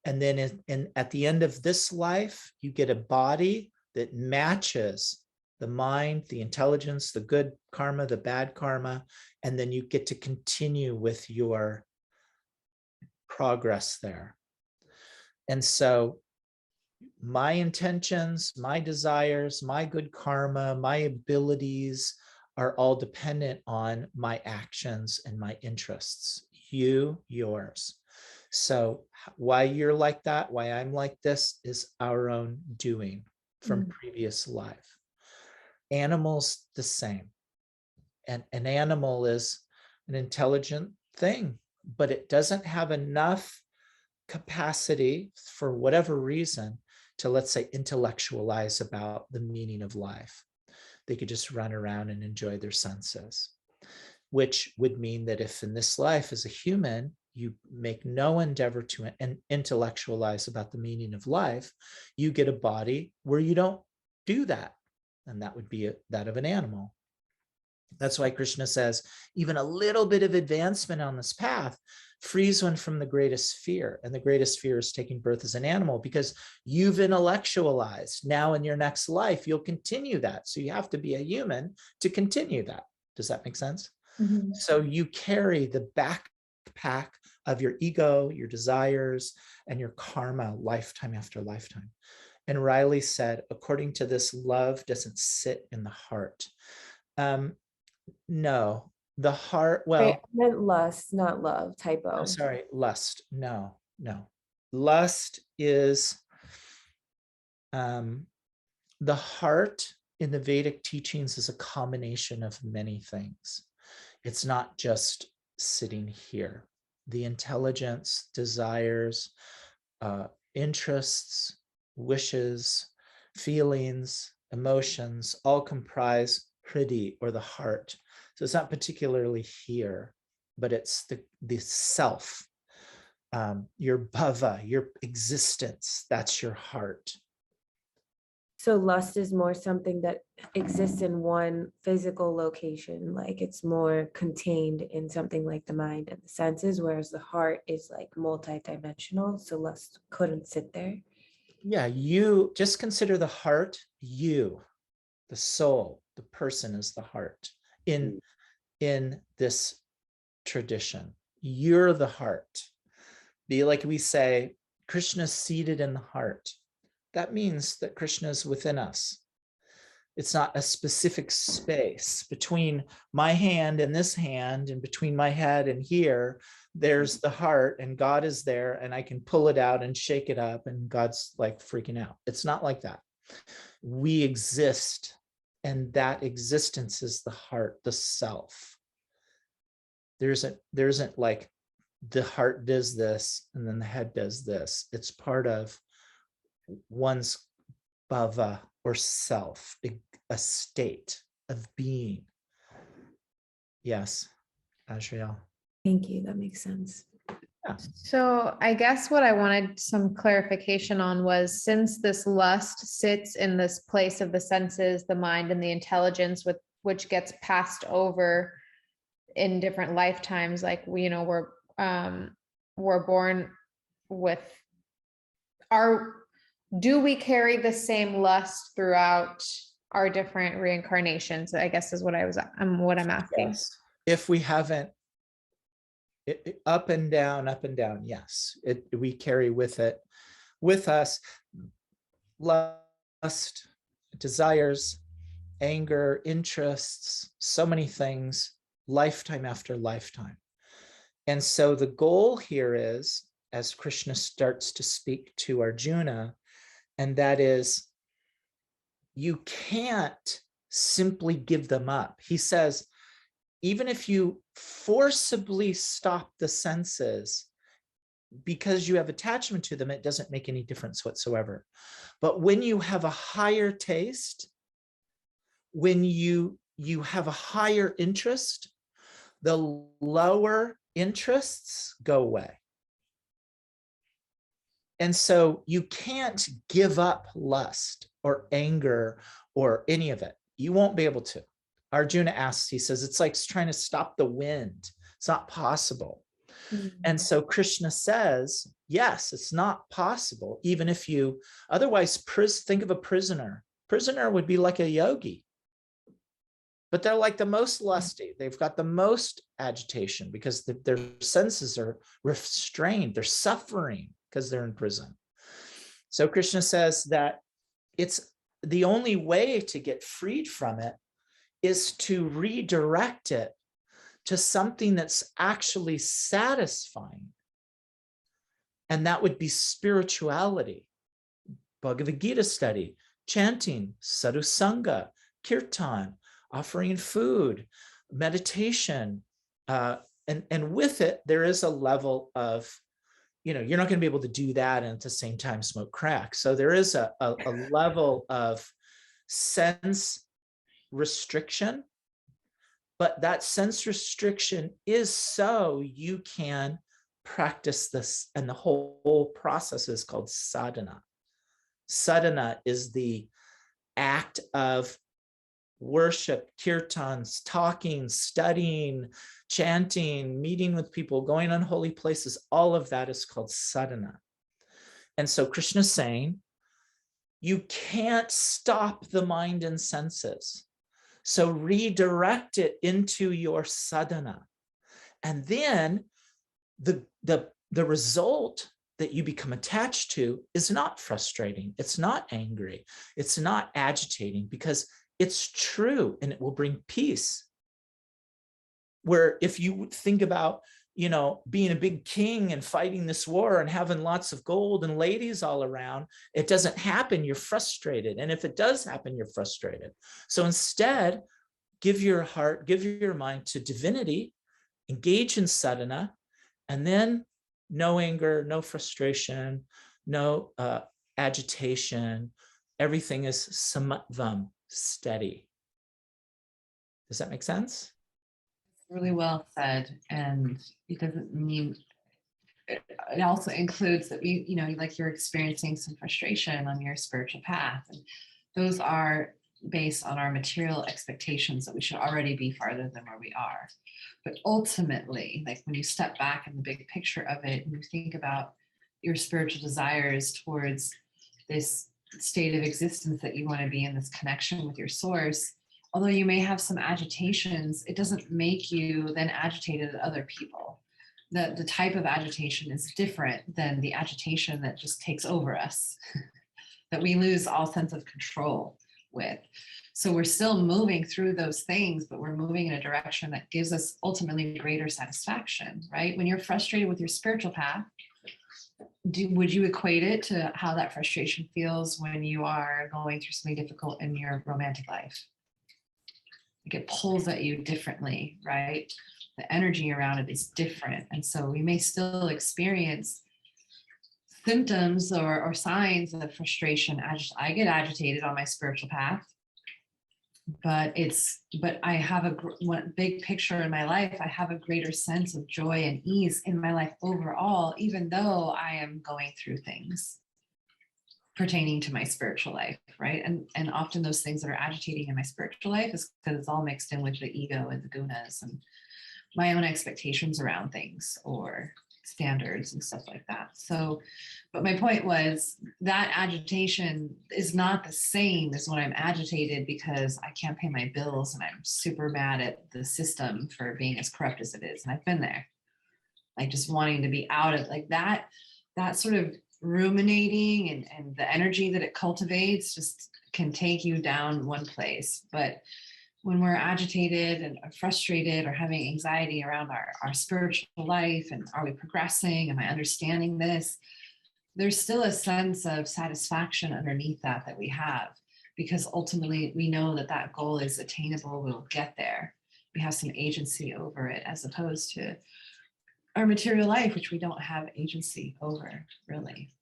And then at the end of this life, you get a body that matches the mind, the intelligence, the good karma, the bad karma, and then you get to continue with your progress there. And so my intentions, my desires, my good karma, my abilities are all dependent on my actions and my interests. You, yours. So why you're like that, why I'm like this is our own doing from previous life. Animals, the same. And an animal is an intelligent thing, but it doesn't have enough capacity for whatever reason to, let's say, intellectualize about the meaning of life. They could just run around and enjoy their senses, which would mean that if in this life as a human, you make no endeavor to intellectualize about the meaning of life, you get a body where you don't do that. And that would be that of an animal. That's why Krishna says, even a little bit of advancement on this path frees one from the greatest fear. And the greatest fear is taking birth as an animal, because you've intellectualized. Now in your next life, you'll continue that. So you have to be a human to continue that. Does that make sense? Mm-hmm. So you carry the backpack of your ego, your desires, and your karma lifetime after lifetime. And Riley said, according to this, love doesn't sit in the heart. No, the heart, well, Wait, I meant lust, not love, typo. I'm sorry, lust. No. Lust is the heart in the Vedic teachings is a combination of many things. It's not just sitting here. The intelligence, desires, interests, wishes, feelings, emotions all comprise Hridi, or the heart. So it's not particularly here, but it's the self, your bhava, your existence. That's your heart. So lust is more something that exists in one physical location, like it's more contained in something like the mind and the senses, whereas the heart is like multidimensional. So lust couldn't sit there. Yeah, you just consider the heart, you, the soul, the person is the heart in this tradition. You're the heart. Be like we say, Krishna's seated in the heart. That means that Krishna is within us. It's not a specific space between my hand and this hand, and between my head and here, there's the heart, and God is there, and I can pull it out and shake it up, and God's like freaking out. It's not like that. We exist, and that existence is the heart, the self. There isn't like the heart does this and then the head does this. It's part of one's bhava, or self, a state of being. Yes, Ashriel. Thank you. That makes sense. So I guess what I wanted some clarification on was, since this lust sits in this place of the senses, the mind, and the intelligence, with which gets passed over in different lifetimes, like we're born with do we carry the same lust throughout our different reincarnations? I guess is what I'm asking. Yes. If we haven't, up and down, yes. We carry with us lust, desires, anger, interests, so many things, lifetime after lifetime. And so the goal here is, as Krishna starts to speak to Arjuna, and that is, you can't simply give them up. He says, even if you forcibly stop the senses because you have attachment to them, it doesn't make any difference whatsoever. But when you have a higher taste, when you have a higher interest, the lower interests go away. And so you can't give up lust or anger or any of it. You won't be able to. Arjuna asks, he says, it's like trying to stop the wind. It's not possible. And so Krishna says, yes, it's not possible, even if you, otherwise, think of a prisoner. Prisoner would be like a yogi, but they're like the most lusty. They've got the most agitation because their senses are restrained. They're suffering because they're in prison. So Krishna says that it's the only way to get freed from it is to redirect it to something that's actually satisfying. And that would be spirituality, Bhagavad Gita study, chanting, sadhu sangha, kirtan, offering food, meditation. And with it, there is a level of, you're not going to be able to do that and at the same time smoke crack. So there is a level of sense restriction, but that sense restriction is so you can practice this, and the whole process is called sadhana. Sadhana is the act of worship, kirtans, talking, studying, chanting, meeting with people, going on holy places. All of that is called sadhana. And so Krishna's saying, you can't stop the mind and senses. So redirect it into your sadhana. And then the result that you become attached to is not frustrating. It's not angry. It's not agitating, because it's true and it will bring peace. Where if you think about, being a big king and fighting this war and having lots of gold and ladies all around, it doesn't happen, you're frustrated. And if it does happen, you're frustrated. So instead, give your heart, give your mind to divinity, engage in sadhana, and then no anger, no frustration, no agitation. Everything is samatvam, steady. Does that make sense? Really well said. And it doesn't mean, it also includes that like you're experiencing some frustration on your spiritual path. And those are based on our material expectations that we should already be farther than where we are. But ultimately, like when you step back in the big picture of it, and you think about your spiritual desires towards this state of existence that you want to be in, this connection with your source, although you may have some agitations, it doesn't make you then agitated at other people. The type of agitation is different than the agitation that just takes over us, that we lose all sense of control with. So we're still moving through those things, but we're moving in a direction that gives us ultimately greater satisfaction, right? When you're frustrated with your spiritual path, would you equate it to how that frustration feels when you are going through something difficult in your romantic life? Like it pulls at you differently, right? The energy around it is different. And so we may still experience symptoms or signs of frustration. I get agitated on my spiritual path, but I have one big picture in my life. I have a greater sense of joy and ease in my life overall, even though I am going through things pertaining to my spiritual life, right? And often those things that are agitating in my spiritual life is because it's all mixed in with the ego and the gunas and my own expectations around things or standards and stuff like that. So, but my point was that agitation is not the same as when I'm agitated because I can't pay my bills and I'm super mad at the system for being as corrupt as it is. And I've been there, like just wanting to be out of like that sort of ruminating and the energy that it cultivates just can take you down one place. But when we're agitated and frustrated or having anxiety around our spiritual life and are we progressing, am I understanding this, there's still a sense of satisfaction underneath that we have, because ultimately we know that goal is attainable, we'll get there, we have some agency over it, as opposed to our material life, which we don't have agency over, really.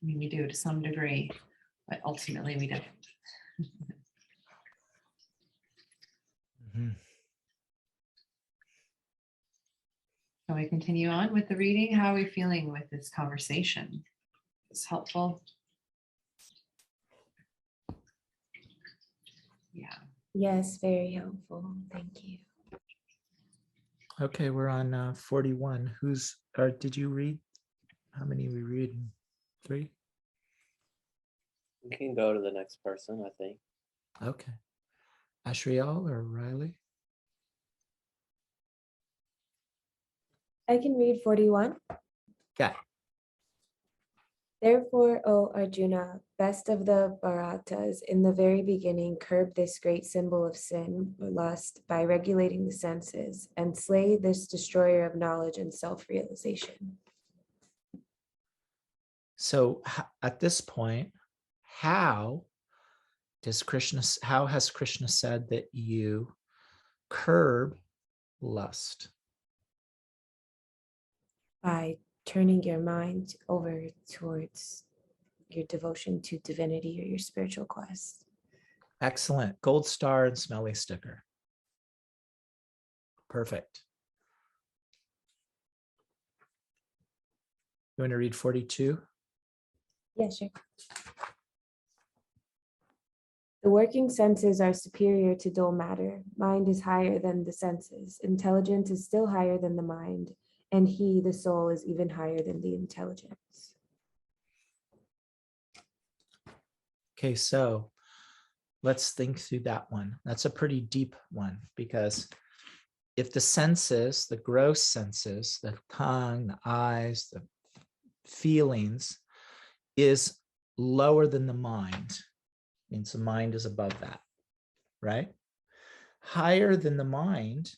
I mean, we do to some degree, but ultimately we don't. Mhm. Shall we continue on with the reading? How are we feeling with this conversation? Is it helpful? Yeah. Yes, very helpful. Thank you. Okay, we're on 41. Did you read? How many we read? 3? We can go to the next person, I think. Okay. Ashriel or Riley? I can read 41. Yeah. Therefore, O Arjuna, best of the Bharatas, in the very beginning, curb this great symbol of sin or lust by regulating the senses and slay this destroyer of knowledge and self-realization. So at this point, how has Krishna said that you curb lust? By turning your mind over towards your devotion to divinity or your spiritual quest. Excellent. Gold star and smelly sticker. Perfect. You want to read 42? Yeah, sure. The working senses are superior to dull matter. Mind is higher than the senses. Intelligence is still higher than the mind. And he, the soul, is even higher than the intelligence. Okay, so let's think through that one. That's a pretty deep one, because if the senses, the gross senses, the tongue, the eyes, the feelings, is lower than the mind, means the mind is above that, right? Higher than the mind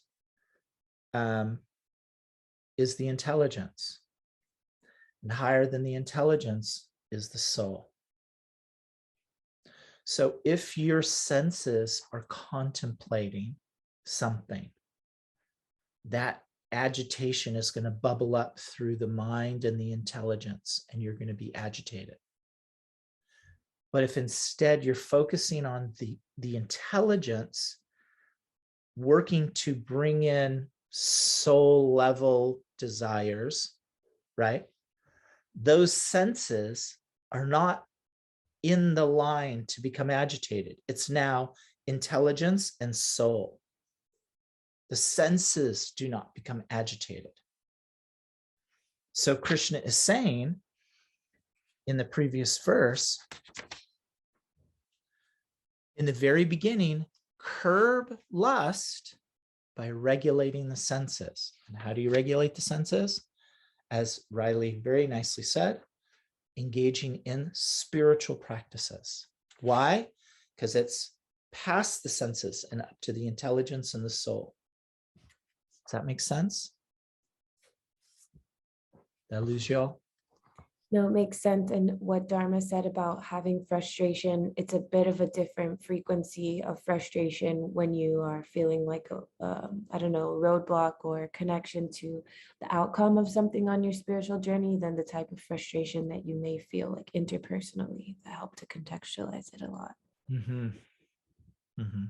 is the intelligence, and higher than the intelligence is the soul. So if your senses are contemplating something, that agitation is going to bubble up through the mind and the intelligence, and you're going to be agitated. But if instead you're focusing on the intelligence, working to bring in soul level desires, right? Those senses are not in the line to become agitated. It's now intelligence and soul. The senses do not become agitated. So Krishna is saying in the previous verse, in the very beginning, curb lust by regulating the senses. And how do you regulate the senses? As Riley very nicely said, engaging in spiritual practices. Why? Because it's past the senses and up to the intelligence and the soul. Does that make sense? Did I lose y'all? No, it makes sense. And what Dharma said about having frustration, it's a bit of a different frequency of frustration when you are feeling like I don't know, a roadblock or connection to the outcome of something on your spiritual journey than the type of frustration that you may feel like interpersonally. That helped to contextualize it a lot. Mm-hmm. Mm-hmm.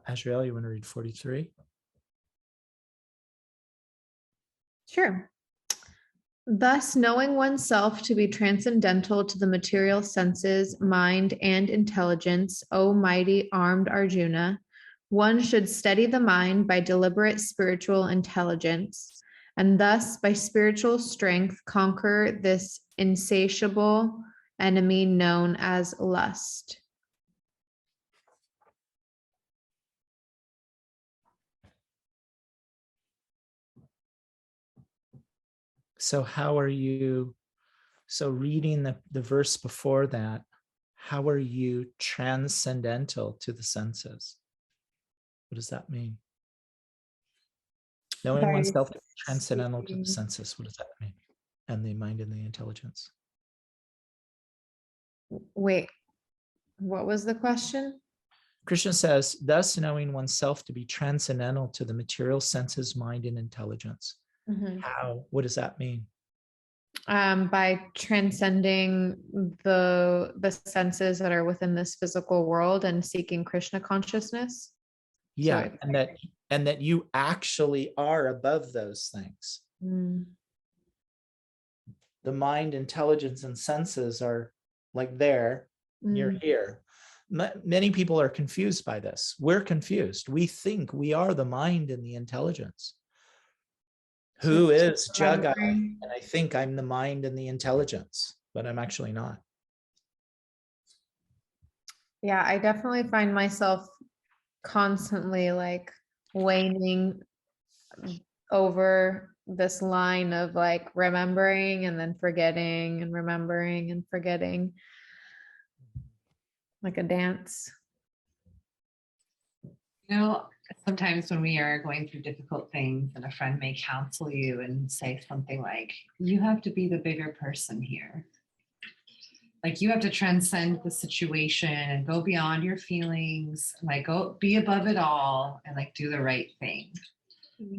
Azrael, you want to read 43? Sure. Thus, knowing oneself to be transcendental to the material senses, mind, and intelligence, O mighty armed Arjuna, one should steady the mind by deliberate spiritual intelligence, and thus by spiritual strength conquer this insatiable enemy known as lust. So how are you, so reading the verse before that, how are you transcendental to the senses? What does that mean? Knowing By oneself is transcendental to the seeking- senses, what does that mean? And the mind and the intelligence. Wait, what was the question? Krishna says, thus knowing oneself to be transcendental to the material senses, mind, and intelligence. How? What does that mean? By transcending the senses that are within this physical world and seeking Krishna consciousness. Yeah, So and that you actually are above those things. The mind, intelligence, and senses are like there, you're here. Many people are confused by this. We're confused. We think we are the mind and the intelligence. Who is Jagat? And I think I'm the mind and the intelligence, but I'm actually not. Yeah, I definitely find myself constantly like waning over this line of like remembering and then forgetting and remembering and forgetting, like a dance. You know, sometimes when we are going through difficult things and a friend may counsel you and say something like, you have to be the bigger person here. Like you have to transcend the situation and go beyond your feelings, like go be above it all and like do the right thing.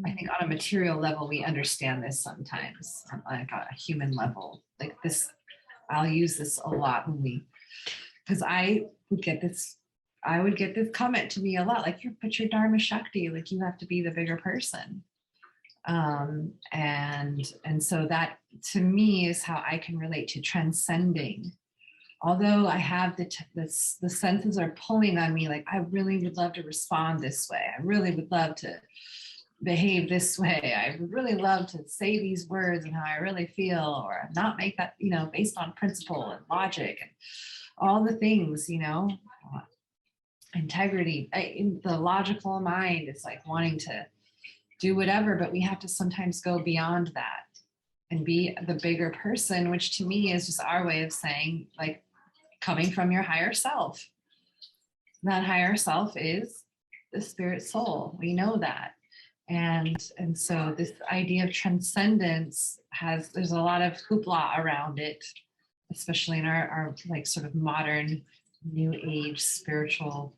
I think on a material level, we understand this sometimes, on like a human level. Like this, I'll use this a lot when we, because I would get this comment to me a lot, like but your Dharma Shakti, like you have to be the bigger person. And so that to me is how I can relate to transcending. Although I have the senses are pulling on me, like I really would love to respond this way. I really would love to behave this way. I would really love to say these words and how I really feel, or not make that, based on principle and logic and all the things, integrity. In the logical mind is like wanting to do whatever, but we have to sometimes go beyond that and be the bigger person, which to me is just our way of saying like coming from your higher self. That higher self is the spirit soul. We know that. And so this idea of transcendence there's a lot of hoopla around it, especially in our like sort of modern new age spiritual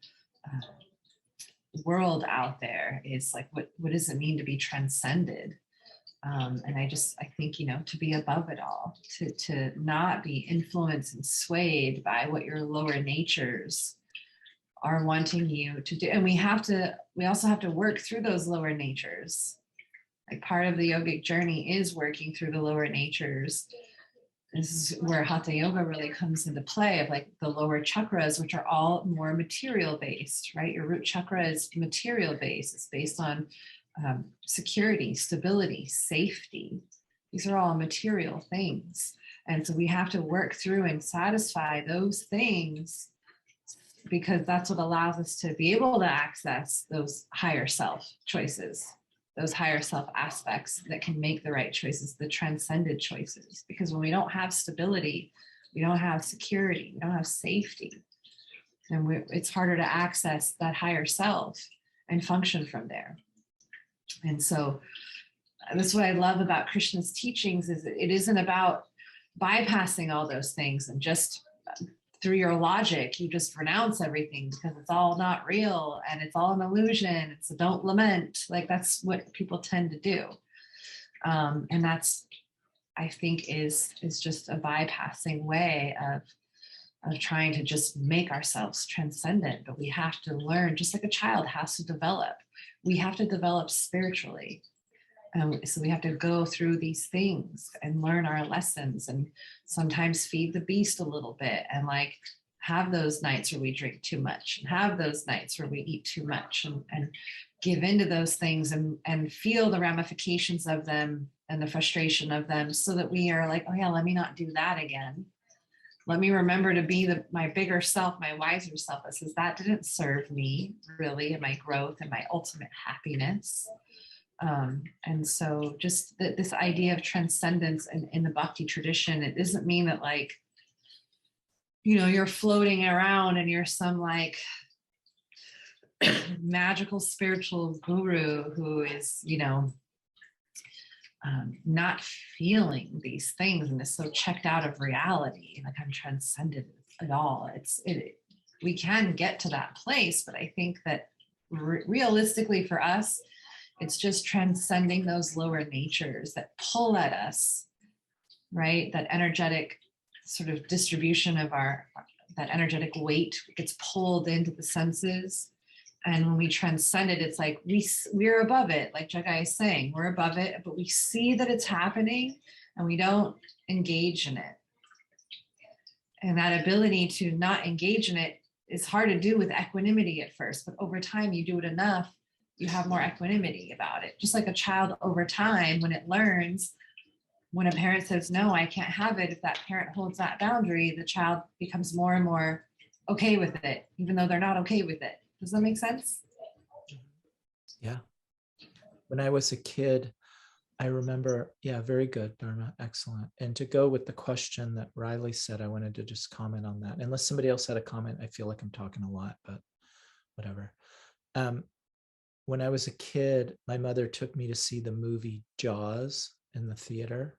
world out there. Is like, what does it mean to be transcended? And I think, to be above it all, to not be influenced and swayed by what your lower natures are wanting you to do. And we also have to work through those lower natures. Like part of the yogic journey is working through the lower natures. This is where Hatha Yoga really comes into play, of like the lower chakras, which are all more material based, right? Your root chakra is material based. It's based on security, stability, safety. These are all material things. And so we have to work through and satisfy those things, because that's what allows us to be able to access those higher self choices, those higher self aspects that can make the right choices, the transcended choices. Because when we don't have stability, We don't have security. We don't have safety. And it's harder to access that higher self and function from there. And so that's what I love about Krishna's teachings, is it isn't about bypassing all those things and just through your logic, you just renounce everything because it's all not real and it's all an illusion. It's a don't lament. Like that's what people tend to do. And that's, I think, is just a bypassing way of trying to just make ourselves transcendent. But we have to learn, just like a child has to develop. We have to develop spiritually. So we have to go through these things and learn our lessons, and sometimes feed the beast a little bit, and like have those nights where we drink too much, and have those nights where we eat too much, and give into those things, and feel the ramifications of them and the frustration of them, so that we are like, oh yeah, let me not do that again. Let me remember to be my bigger self, my wiser self. That says that didn't serve me really in my growth and my ultimate happiness. And so just this idea of transcendence in the bhakti tradition, it doesn't mean that like, you're floating around and you're some like magical spiritual guru who is, not feeling these things and is so checked out of reality. Like I'm transcended at all. We can get to that place, but I think that realistically for us, it's just transcending those lower natures that pull at us, right? That energetic sort of distribution of that energetic weight gets pulled into the senses. And when we transcend it, it's like we're above it, like Jagai is saying, we're above it, but we see that it's happening and we don't engage in it. And that ability to not engage in it is hard to do with equanimity at first, but over time you do it enough, you have more equanimity about it. Just like a child over time, when it learns, when a parent says, no, I can't have it, if that parent holds that boundary, the child becomes more and more okay with it, even though they're not okay with it. Does that make sense? Yeah. When I was a kid, I remember, yeah, very good, Dharma, excellent. And to go with the question that Riley said, I wanted to just comment on that. Unless somebody else had a comment, I feel like I'm talking a lot, but whatever. When I was a kid, my mother took me to see the movie Jaws in the theater.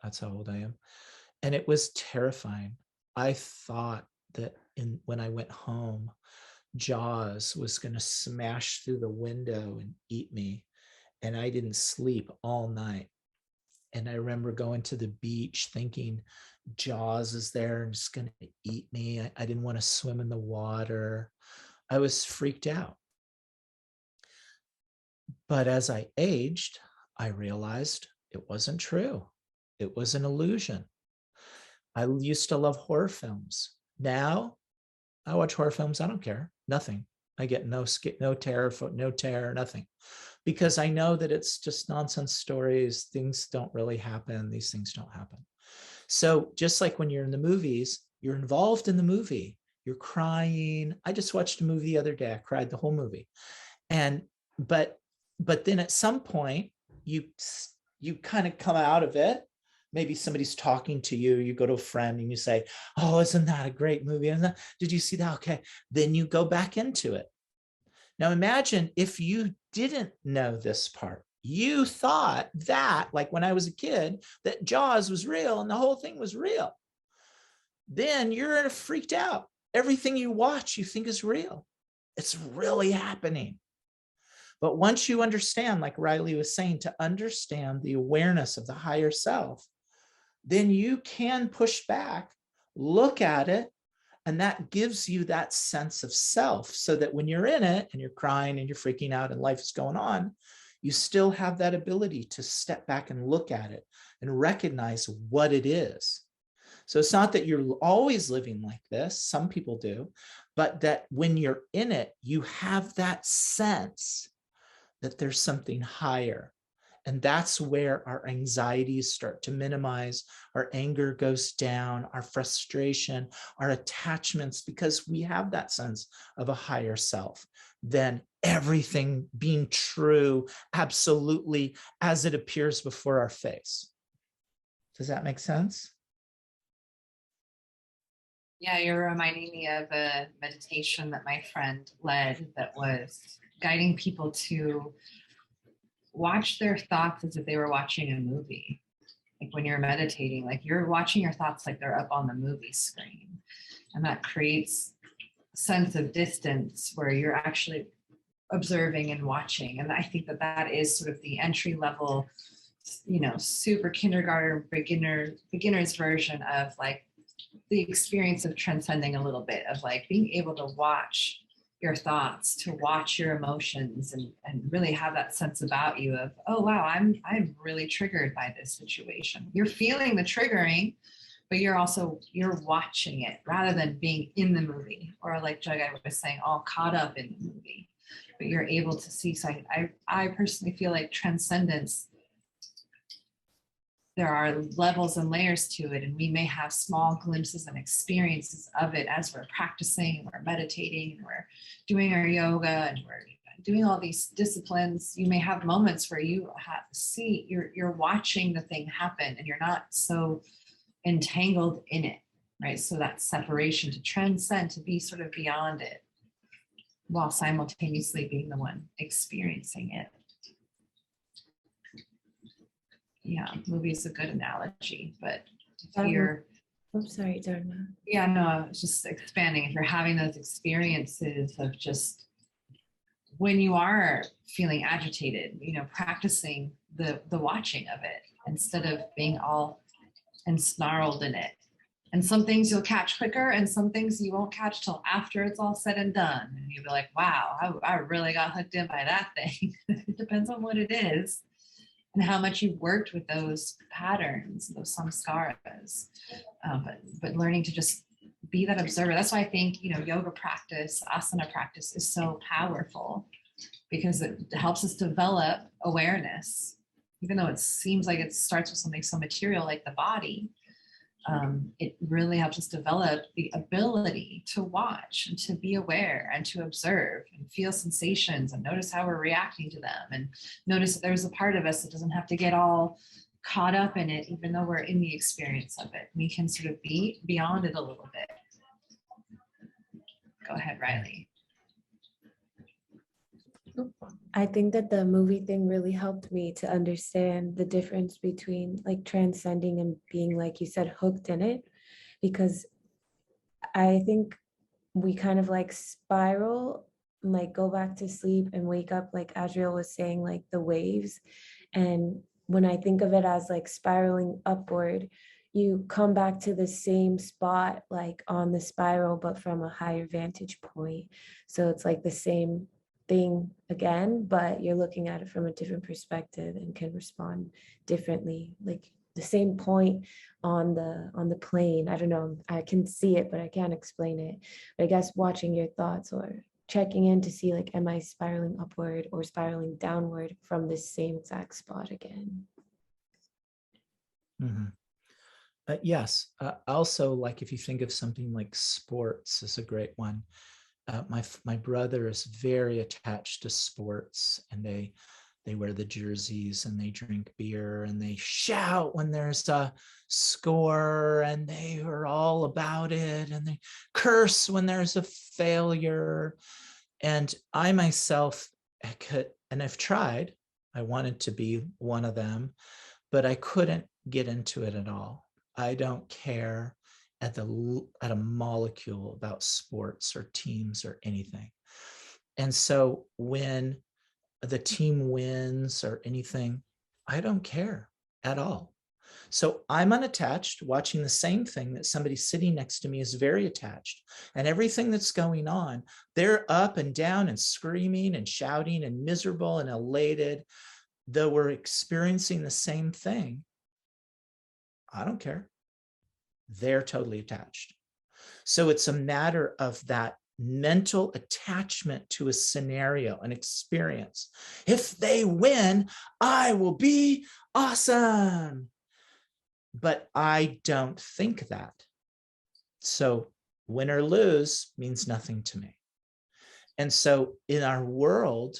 That's how old I am. And it was terrifying. I thought that when I went home, Jaws was going to smash through the window and eat me. And I didn't sleep all night. And I remember going to the beach thinking Jaws is there and it's going to eat me. I didn't want to swim in the water. I was freaked out. But as I aged, I realized it wasn't true. It was an illusion. I used to love horror films. Now I watch horror films. I don't care. Nothing. I get no terror, nothing. Because I know that it's just nonsense stories. Things don't really happen. These things don't happen. So just like when you're in the movies, you're involved in the movie. You're crying. I just watched a movie the other day. I cried the whole movie. But then at some point, you kind of come out of it. Maybe somebody's talking to you. You go to a friend and you say, oh, isn't that a great movie? Did you see that? Okay. Then you go back into it. Now imagine if you didn't know this part. You thought that, like when I was a kid, that Jaws was real and the whole thing was real. Then you're freaked out. Everything you watch, you think is real. It's really happening. But once you understand, like Riley was saying, to understand the awareness of the higher self, then you can push back, look at it, and that gives you that sense of self, so that when you're in it and you're crying and you're freaking out and life is going on, you still have that ability to step back and look at it and recognize what it is. So it's not that you're always living like this, some people do, but that when you're in it, you have that sense that there's something higher. And that's where our anxieties start to minimize, our anger goes down, our frustration, our attachments, because we have that sense of a higher self, then everything being true absolutely as it appears before our face. Does that make sense? Yeah, you're reminding me of a meditation that my friend led that was guiding people to watch their thoughts as if they were watching a movie. Like when you're meditating, like you're watching your thoughts like they're up on the movie screen. And that creates a sense of distance where you're actually observing and watching. And I think that that is sort of the entry level, super kindergarten beginner's version of like the experience of transcending a little bit, of like being able to watch your thoughts, to watch your emotions, and really have that sense about you of, oh wow, I'm really triggered by this situation. You're feeling the triggering, but you're watching it rather than being in the movie, or like Jagai was saying, all caught up in the movie. But you're able to see. So I personally feel like transcendence, there are levels and layers to it, and we may have small glimpses and experiences of it as we're practicing and we're meditating and we're doing our yoga and we're doing all these disciplines. You may have moments where you see you're watching the thing happen and you're not so entangled in it, right? So that separation, to transcend, to be sort of beyond it while simultaneously being the one experiencing it. Yeah, movie is a good analogy, but if you're, I'm sorry, Dharma. yeah, no, I was just expanding. If you're having those experiences of just when you are feeling agitated, practicing the watching of it instead of being all ensnarled in it. And some things you'll catch quicker and some things you won't catch till after it's all said and done. And you'll be like, wow, I really got hooked in by that thing. It depends on what it is and how much you've worked with those patterns, those samskaras. But learning to just be that observer. That's why I think, yoga practice, asana practice is so powerful, because it helps us develop awareness. Even though it seems like it starts with something so material like the body, it really helps us develop the ability to watch and to be aware and to observe and feel sensations and notice how we're reacting to them, and notice that there's a part of us that doesn't have to get all caught up in it, even though we're in the experience of it. We can sort of be beyond it a little bit. Go ahead, Riley. I think that the movie thing really helped me to understand the difference between like transcending and being, like you said, hooked in it, because I think we kind of like spiral, like go back to sleep and wake up, like Adriel was saying, like the waves. And when I think of it as like spiraling upward, you come back to the same spot, like on the spiral, but from a higher vantage point. So it's like the same thing again, but you're looking at it from a different perspective and can respond differently. Like the same point on the plane. I don't know, I can see it, but I can't explain it. But I guess watching your thoughts or checking in to see, like, am I spiraling upward or spiraling downward from this same exact spot again? Yes. Also, like if you think of something like sports is a great one. My brother is very attached to sports, and they wear the jerseys and they drink beer and they shout when there's a score and they are all about it, and they curse when there's a failure. And I myself and I've tried, I wanted to be one of them, but I couldn't get into it at all. I don't care at a molecule about sports or teams or anything. And so when the team wins or anything, I don't care at all. So I'm unattached, watching the same thing that somebody sitting next to me is very attached. And everything that's going on, they're up and down and screaming and shouting and miserable and elated, though we're experiencing the same thing. I don't care. They're totally attached. So it's a matter of that mental attachment to a scenario, an experience. If they win, I will be awesome. But I don't think that. So win or lose means nothing to me. And so in our world,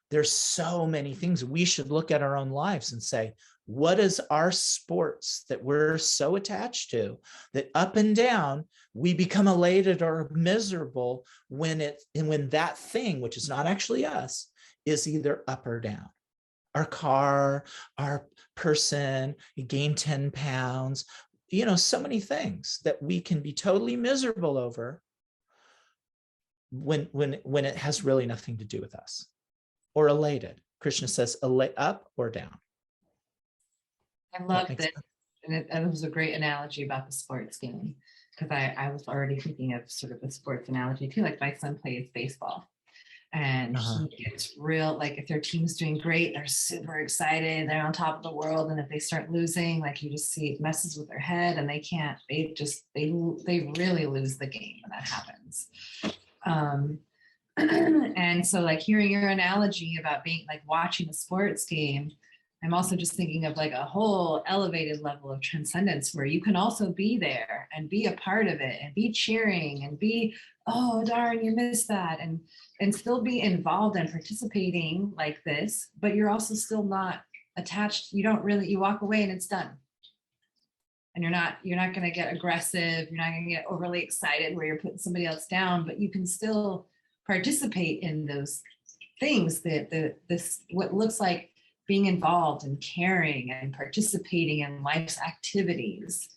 there's so many things. We should look at our own lives and say, What is our sports that we're so attached to that up and down, we become elated or miserable when that thing, which is not actually us, is either up or down. Our car, our person, you gain 10 pounds, so many things that we can be totally miserable over when it has really nothing to do with us, or elated. Krishna says, up or down. I love this. And it was a great analogy about the sports game, because I was already thinking of sort of a sports analogy too. Like my son plays baseball, and he gets real, like if their team's doing great, they're super excited, they're on top of the world. And if they start losing, like you just see it messes with their head, and they really lose the game when that happens. And so like hearing your analogy about being like watching a sports game, I'm also just thinking of like a whole elevated level of transcendence where you can also be there and be a part of it and be cheering and be, oh darn, you missed that, and still be involved and participating like this, but you're also still not attached. You walk away and it's done. And you're not going to get aggressive. You're not going to get overly excited where you're putting somebody else down, but you can still participate in those things this what looks like being involved and caring and participating in life's activities.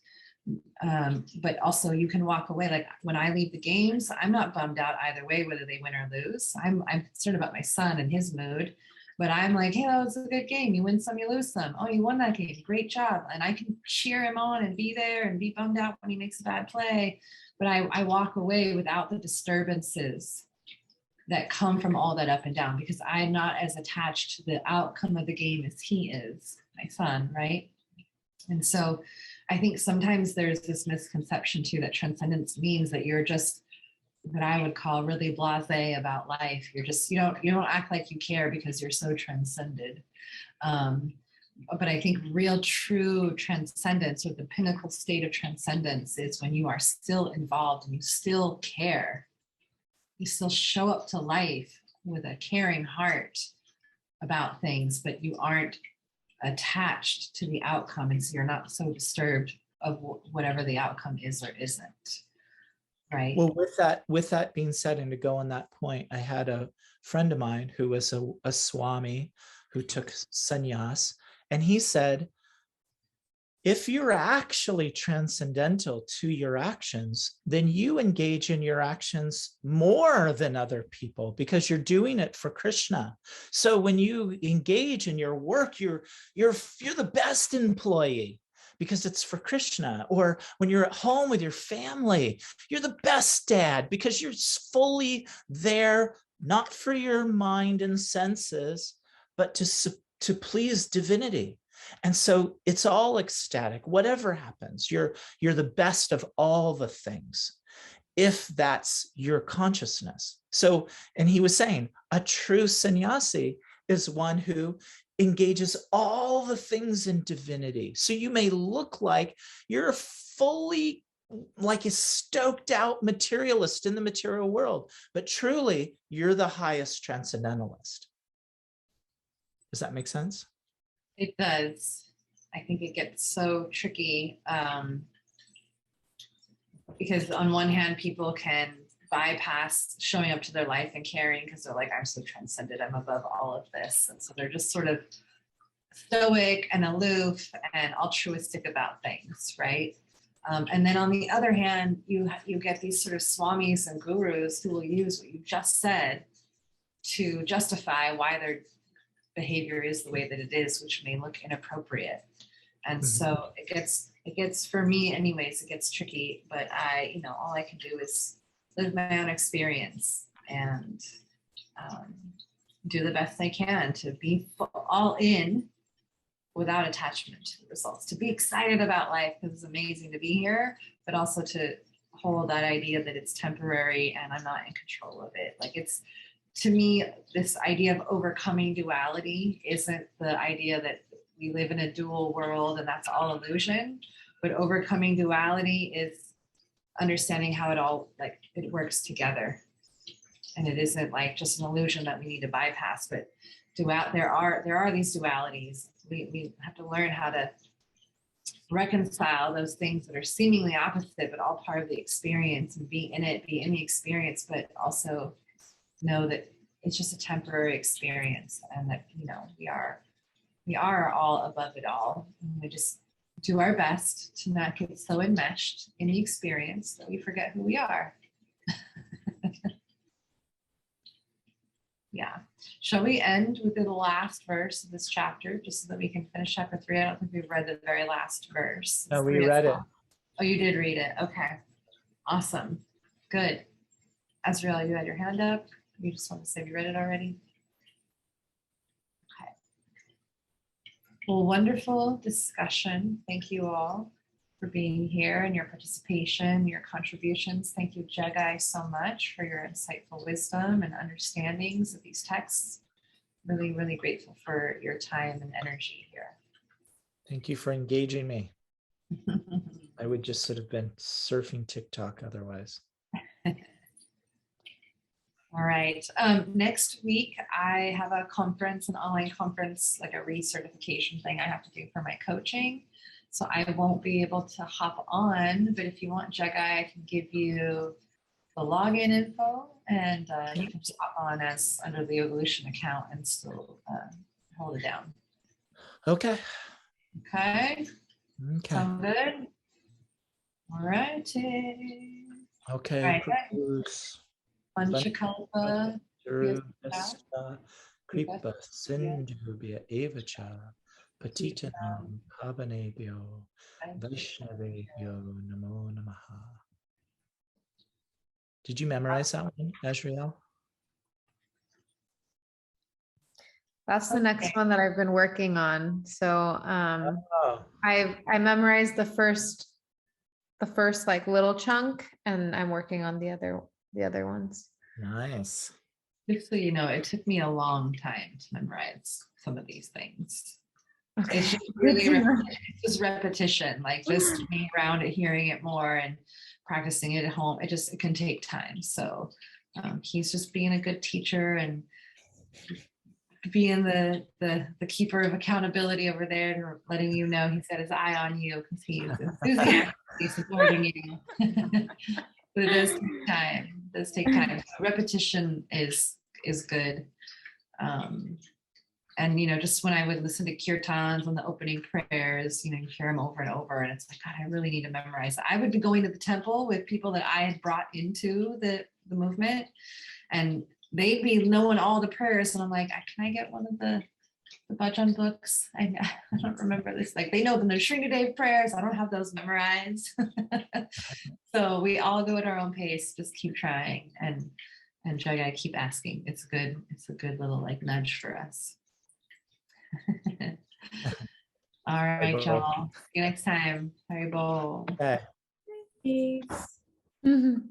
But also you can walk away. Like when I leave the games, I'm not bummed out either way, whether they win or lose. I'm concerned about my son and his mood, but I'm like, hey, that was a good game. You win some, you lose some. Oh, you won that game. Great job. And I can cheer him on and be there and be bummed out when he makes a bad play. But I walk away without the disturbances that come from all that up and down, because I'm not as attached to the outcome of the game as he is, my son, right? And so I think sometimes there's this misconception too that transcendence means that you're just what I would call really blasé about life. You're just, you don't act like you care because you're so transcended. But I think real true transcendence, or the pinnacle state of transcendence, is when you are still involved and you still care. You still show up to life with a caring heart about things, but you aren't attached to the outcome. And so you're not so disturbed of whatever the outcome is or isn't. Right. Well, with that being said, and to go on that point, I had a friend of mine who was a Swami who took sannyas, and he said, if you're actually transcendental to your actions, then you engage in your actions more than other people because you're doing it for Krishna. So when you engage in your work, you're the best employee because it's for Krishna. Or when you're at home with your family, you're the best dad because you're fully there, not for your mind and senses, but to please divinity. And so it's all ecstatic. Whatever happens, you're the best of all the things, if that's your consciousness. So, and he was saying, a true sannyasi is one who engages all the things in divinity. So you may look like you're fully like a stoked out materialist in the material world, but truly you're the highest transcendentalist. Does that make sense? It does. I think it gets so tricky because on one hand, people can bypass showing up to their life and caring because they're like, I'm so transcended, I'm above all of this. And so they're just sort of stoic and aloof and altruistic about things, right? And then on the other hand, you get these sort of swamis and gurus who will use what you just said to justify why their behavior is the way that it is, which may look inappropriate. And so it gets for me anyways, it gets tricky, but all I can do is live my own experience and do the best I can to be all in without attachment to the results, to be excited about life because it's amazing to be here, but also to hold that idea that it's temporary and I'm not in control of it. Like it's, to me, this idea of overcoming duality isn't the idea that we live in a dual world and that's all illusion, but overcoming duality is understanding how it all, like, it works together. and it isn't like just an illusion that we need to bypass, but there are these dualities. We have to learn how to reconcile those things that are seemingly opposite, but all part of the experience, and be in the experience, but also know that it's just a temporary experience, and that, you know, we are all above it all. And we just do our best to not get so enmeshed in the experience that we forget who we are. Yeah. Shall we end with the last verse of this chapter, just so that we can finish chapter 3? I don't think we've read the very last verse. No, It's we 3 as read it. well. Oh, you did read it. Okay. Awesome. Good. Azrael, you had your hand up. You just want to say you read it already? Okay. Well, wonderful discussion. Thank you all for being here and your participation, your contributions. Thank you, Jagai, so much for your insightful wisdom and understandings of these texts. Really, really grateful for your time and energy here. Thank you for engaging me. I would just sort of been surfing TikTok otherwise. All right. Next week, I have a conference, an online conference, like a recertification thing I have to do for my coaching. So I won't be able to hop on, but if you want, Jagai, I can give you the login info, and you can just hop on as under the Evolution account and still hold it down. Okay. Okay. Okay. Sound good? All righty. Okay. Right. Bruce. Panchakalpa. Ruvasta Kripa Sindhubhya Evacha Patitanam Pavanebhyo Vaishnavebhyo Namo Namaha. Did you memorize that one, Azrael? That's the next one that I've been working on. So Oh, I memorized the first like little chunk, and I'm working on the other ones. nice. Just so you know, it took me a long time to memorize some of these things. Okay. It's just really it's just repetition, like just being around it, hearing it more, and practicing it at home. It can take time. So he's just being a good teacher and being the keeper of accountability over there, and letting you know he's got his eye on you because he's enthusiastically supporting you. But it does take time. It does take time. So repetition is good. And, you know, just when I would listen to kirtans on the opening prayers, you know, you hear them over and over, and it's like, God, I really need to memorize that. I would be going to the temple with people that I had brought into the movement, and they'd be knowing all the prayers. And I'm like, can I get one of the bhajan books? I don't remember this. Like, they know the Sringadev prayers. I don't have those memorized. So we all go at our own pace, just keep trying. And Jagai, keep asking. It's a good little like nudge for us. All right, y'all. See you next time. Haribol. Okay. Peace. Mhm.